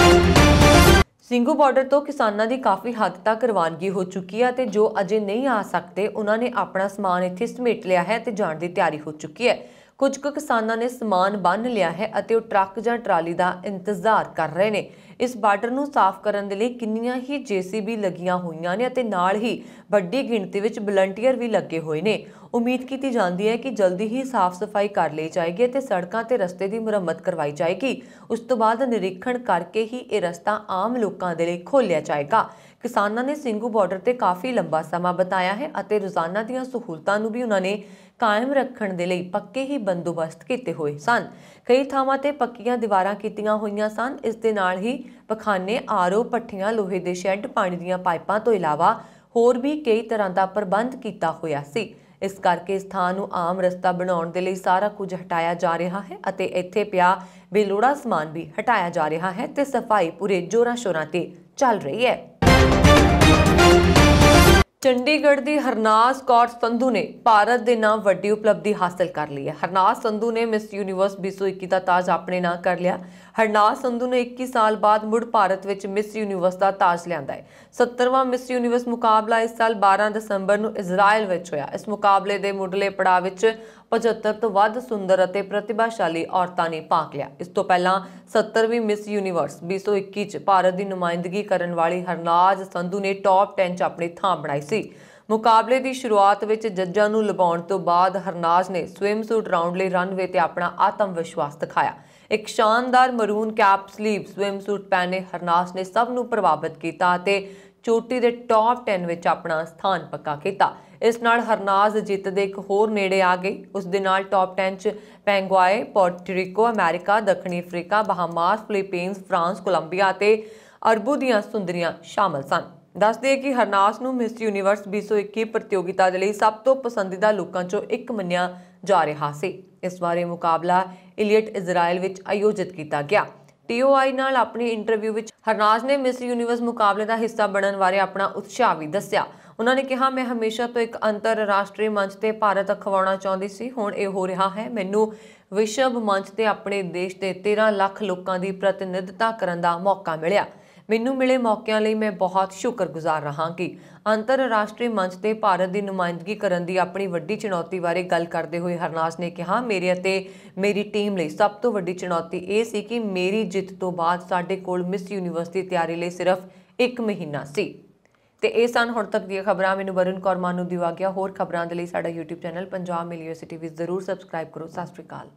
[SPEAKER 1] ਸਿੰਘੂ ਬਾਰਡਰ ਤੋਂ ਕਿਸਾਨਾਂ ਦੀ ਕਾਫੀ ਹੱਦ ਤੱਕ ਰਵਾਨਗੀ ਹੋ ਚੁੱਕੀ ਹੈ ਤੇ ਜੋ ਅਜੇ ਨਹੀਂ ਆ ਸਕਦੇ ਉਹਨਾਂ ਨੇ ਆਪਣਾ ਸਮਾਨ ਇੱਥੇ ਸਮੇਟ ਲਿਆ ਹੈ ਤੇ ਜਾਣ ਦੀ ਤਿਆਰੀ ਹੋ ਚੁੱਕੀ ਹੈ। ਕੁਝ ਕੁ ਕਿਸਾਨਾਂ ਨੇ ਸਮਾਨ ਬੰਨ੍ਹ ਲਿਆ ਹੈ ਅਤੇ ਉਹ ਟਰੱਕ ਜਾਂ ਟਰਾਲੀ ਦਾ ਇੰਤਜ਼ਾਰ ਕਰ ਰਹੇ ਨੇ। ਇਸ ਬਾਰਡਰ ਨੂੰ ਸਾਫ਼ ਕਰਨ ਦੇ ਲਈ ਕਿੰਨੀਆਂ ਹੀ JCB ਲੱਗੀਆਂ ਹੋਈਆਂ ਨੇ ਅਤੇ ਨਾਲ ਹੀ ਵੱਡੀ ਗਿਣਤੀ ਵਿੱਚ ਵਲੰਟੀਅਰ ਵੀ ਲੱਗੇ ਹੋਏ ਨੇ। ਉਮੀਦ ਕੀਤੀ ਜਾਂਦੀ ਹੈ ਕਿ ਜਲਦੀ ਹੀ ਸਾਫ਼ ਸਫਾਈ ਕਰ ਲਈ ਜਾਏਗੀ ਅਤੇ ਸੜਕਾਂ ਤੇ ਰਸਤੇ ਦੀ ਮੁਰੰਮਤ ਕਰਵਾਈ ਜਾਏਗੀ। ਉਸ ਤੋਂ ਬਾਅਦ ਨਿਰੀਖਣ ਕਰਕੇ ਹੀ ਇਹ ਰਸਤਾ ਆਮ ਲੋਕਾਂ ਦੇ ਲਈ ਖੋਲ੍ਹਿਆ ਜਾਏਗਾ। ਕਿਸਾਨਾਂ ਨੇ ਸਿੰਘੂ ਬਾਰਡਰ ਤੇ ਕਾਫੀ ਲੰਬਾ ਸਮਾਂ ਬਿਤਾਇਆ ਹੈ ਅਤੇ ਰੋਜ਼ਾਨਾ ਦੀਆਂ ਸਹੂਲਤਾਂ ਨੂੰ ਵੀ ਉਹਨਾਂ ਨੇ ਕਾਇਮ ਰੱਖਣ ਦੇ ਲਈ ਪੱਕੇ ਹੀ ਬੰਦੋਬਸਤ ਕੀਤੇ ਹੋਏ ਸਨ। ਕਈ ਥਾਵਾਂ ਤੇ ਪੱਕੀਆਂ ਦੀਵਾਰਾਂ ਕੀਤੀਆਂ ਹੋਈਆਂ ਸਨ। ਇਸ ਦੇ ਨਾਲ ਹੀ ਪਖਾਨੇ, RO, ਭੱਠੀਆਂ, ਲੋਹੇ ਦੇ ਸ਼ੈੱਡ, ਪਾਣੀ ਦੀਆਂ ਪਾਈਪਾਂ ਤੋਂ ਇਲਾਵਾ ਹੋਰ ਵੀ ਕਈ ਤਰ੍ਹਾਂ ਦਾ ਪ੍ਰਬੰਧ ਕੀਤਾ ਹੋਇਆ ਸੀ। ਇਸ ਕਰਕੇ ਇਸ ਥਾਂ ਨੂੰ ਆਮ ਰਸਤਾ ਬਣਾਉਣ ਦੇ ਲਈ ਸਾਰਾ ਕੁਝ ਹਟਾਇਆ ਜਾ ਰਿਹਾ ਹੈ ਅਤੇ ਇੱਥੇ ਪਿਆ ਬੇਲੋੜਾ ਸਮਾਨ ਵੀ ਹਟਾਇਆ ਜਾ ਰਿਹਾ ਹੈ ਤੇ ਸਫਾਈ ਪੂਰੇ ਜ਼ੋਰਾਂ ਸ਼ੋਰਾਂ ਤੇ ਚੱਲ ਰਹੀ ਹੈ। ਚੰਡੀਗੜ੍ਹ ਦੀ ਹਰਨਾਜ਼ ਕੌਰ ਸੰਧੂ ਨੇ ਭਾਰਤ ਦੇ ਨਾਮ ਵੱਡੀ ਉਪਲਬਧੀ ਹਾਸਲ ਕਰ ਲਈ ਹੈ। ਹਰਨਾਜ਼ ਸੰਧੂ ਨੇ ਮਿਸ ਯੂਨੀਵਰਸ 2021 ਦਾ ਤਾਜ ਆਪਣੇ ਨਾਂ ਕਰ ਲਿਆ। ਹਰਨਾਜ਼ ਸੰਧੂ ਨੇ 21 ਸਾਲ ਬਾਅਦ ਮੁੜ ਭਾਰਤ ਵਿੱਚ ਮਿਸ ਯੂਨੀਵਰਸ ਦਾ ਤਾਜ ਲਿਆਂਦਾ ਹੈ। 70ਵਾਂ ਮਿਸ ਯੂਨੀਵਰਸ ਮੁਕਾਬਲਾ ਇਸ ਸਾਲ 12 ਦਸੰਬਰ ਨੂੰ ਇਜ਼ਰਾਈਲ ਵਿੱਚ ਹੋਇਆ। ਇਸ ਮੁਕਾਬਲੇ ਦੇ ਮੁੱਢਲੇ ਪੜਾਅ ਵਿੱਚ 75 ਤੋਂ ਵੱਧ ਸੁੰਦਰ ਅਤੇ ਪ੍ਰਤਿਭਾਸ਼ਾਲੀ ਔਰਤਾਂ ਨੇ ਭਾਗ ਲਿਆ। ਇਸ ਤੋਂ ਪਹਿਲਾਂ 70ਵੀਂ ਮਿਸ ਯੂਨੀਵਰਸ 2021 ਚ ਭਾਰਤ ਦੀ ਨੁਮਾਇੰਦਗੀ ਕਰਨ ਵਾਲੀ ਹਰਨਾਜ਼ ਸੰਧੂ ਨੇ ਟੌਪ 10 ਚ ਆਪਣੀ ਥਾਂ ਬਣਾਈ ਸੀ। ਮੁਕਾਬਲੇ ਦੀ ਸ਼ੁਰੂਆਤ ਵਿੱਚ ਜੱਜਾਂ ਨੂੰ ਲੁਭਾਉਣ ਤੋਂ ਬਾਅਦ ਹਰਨਾਜ਼ ਨੇ ਸਵਿਮਸੂਟ ਰਾਉਂਡ ਲਈ ਰਨਵੇ ਤੇ ਆਪਣਾ ਆਤਮ ਵਿਸ਼ਵਾਸ ਦਿਖਾਇਆ। ਇੱਕ ਸ਼ਾਨਦਾਰ ਮਰੂਨ ਕੈਪ ਸਲੀਵ ਸਵਿਮਸੂਟ ਪਹਿਨੇ ਹਰਨਾਜ਼ ਨੇ ਸਭ ਨੂੰ ਪ੍ਰਭਾਵਿਤ ਕੀਤਾ ਅਤੇ ਚੋਟੀ ਦੇ ਟੌਪ 10 ਵਿੱਚ ਆਪਣਾ ਸਥਾਨ ਪੱਕਾ ਕੀਤਾ। ਇਸ ਨਾਲ ਹਰਨਾਜ਼ ਜਿੱਤ ਦੇ ਇੱਕ ਹੋਰ ਨੇੜੇ ਆ ਗਈ। ਉਸ ਦੇ ਨਾਲ ਟੌਪ 10 ਚ ਪੈਂਗੁਆਏ, ਪੋਰਟੋਰੀਕੋ, ਅਮਰੀਕਾ, ਦੱਖਣੀ Africa, Bahamas, Philippines, France, Columbia ਅਤੇ ਅਰਬੂ ਦੀਆਂ ਸੁੰਦਰੀਆਂ ਸ਼ਾਮਲ ਸਨ। ਦੱਸ ਦਈਏ ਕਿ ਹਰਨਾਜ਼ ਨੂੰ ਮਿਸ ਯੂਨੀਵਰਸ 2021 ਪ੍ਰਤੀਯੋਗਿਤਾ ਦੇ ਲਈ ਸਭ ਤੋਂ ਪਸੰਦੀਦਾ ਲੋਕਾਂ ਚੋਂ ਇੱਕ ਮੰਨਿਆ ਜਾ ਰਿਹਾ ਸੀ। ਇਸ ਬਾਰੇ ਮੁਕਾਬਲਾ ਇਲੀਅਟ ਇਜ਼ਰਾਈਲ ਵਿੱਚ ਆਯੋਜਿਤ ਕੀਤਾ ਗਿਆ। TOI ਨਾਲ ਆਪਣੀ ਇੰਟਰਵਿਊ ਵਿੱਚ ਹਰਨਾਜ਼ ਨੇ ਮਿਸ ਯੂਨੀਵਰਸ ਮੁਕਾਬਲੇ ਦਾ ਹਿੱਸਾ ਬਣਨ ਬਾਰੇ ਆਪਣਾ ਉਤਸ਼ਾਹ ਵੀ ਦੱਸਿਆ। ਉਹਨਾਂ ਨੇ ਕਿਹਾ, ਮੈਂ ਹਮੇਸ਼ਾ ਤੋਂ ਇੱਕ ਅੰਤਰਰਾਸ਼ਟਰੀ ਮੰਚ ਤੇ ਭਾਰਤ ਅਖਵਾਉਣਾ ਚਾਹੁੰਦੀ ਸੀ। ਹੁਣ ਇਹ ਹੋ ਰਿਹਾ ਹੈ। ਮੈਨੂੰ ਵਿਸ਼ਵ ਮੰਚ ਤੇ ਆਪਣੇ ਦੇਸ਼ ਦੇ 13 ਲੱਖ ਲੋਕਾਂ ਦੀ ਪ੍ਰਤੀਨਿਧਤਾ ਕਰਨ ਦਾ ਮੌਕਾ ਮਿਲਿਆ। ਮੈਨੂੰ ਮਿਲੇ ਮੌਕਿਆਂ ਲਈ ਮੈਂ ਬਹੁਤ ਸ਼ੁਕਰਗੁਜ਼ਾਰ ਰਹਾਂਗੀ। ਅੰਤਰਰਾਸ਼ਟਰੀ ਮੰਚ ਤੇ ਭਾਰਤ ਦੀ ਨੁਮਾਇੰਦਗੀ ਕਰਨ ਦੀ ਆਪਣੀ ਵੱਡੀ ਚੁਣੌਤੀ ਬਾਰੇ ਗੱਲ ਕਰਦੇ ਹੋਏ ਹਰਨਾਜ਼ ਨੇ ਕਿਹਾ, ਮੇਰੇ ਅਤੇ ਮੇਰੀ ਟੀਮ ਲਈ ਸਭ ਤੋਂ ਵੱਡੀ ਚੁਣੌਤੀ ਇਹ ਸੀ ਕਿ ਮੇਰੀ ਜਿੱਤ ਤੋਂ ਬਾਅਦ ਸਾਡੇ ਕੋਲ ਮਿਸ ਯੂਨੀਵਰਸ ਦੀ ਤਿਆਰੀ ਲਈ ਸਿਰਫ 1 ਮਹੀਨਾ ਸੀ। ਤੇ ਇਹ ਸਨ ਹੁਣ ਤੱਕ ਦੀਆਂ ਖਬਰਾਂ। ਮੈਨੂੰ ਵਰੁਣ ਕੌਰ ਮਾਨੂ ਦਿਵਾ ਗਿਆ। ਹੋਰ ਖਬਰਾਂ ਦੇ ਲਈ ਸਾਡਾ YouTube ਚੈਨਲ ਪੰਜਾਬ ਮਿਲ ਯੂਨੀਵਰਸਿਟੀ ਵੀ ਜ਼ਰੂਰ ਸਬਸਕ੍ਰਾਈਬ ਕਰੋ। ਸਤਿ ਸ਼੍ਰੀ ਅਕਾਲ।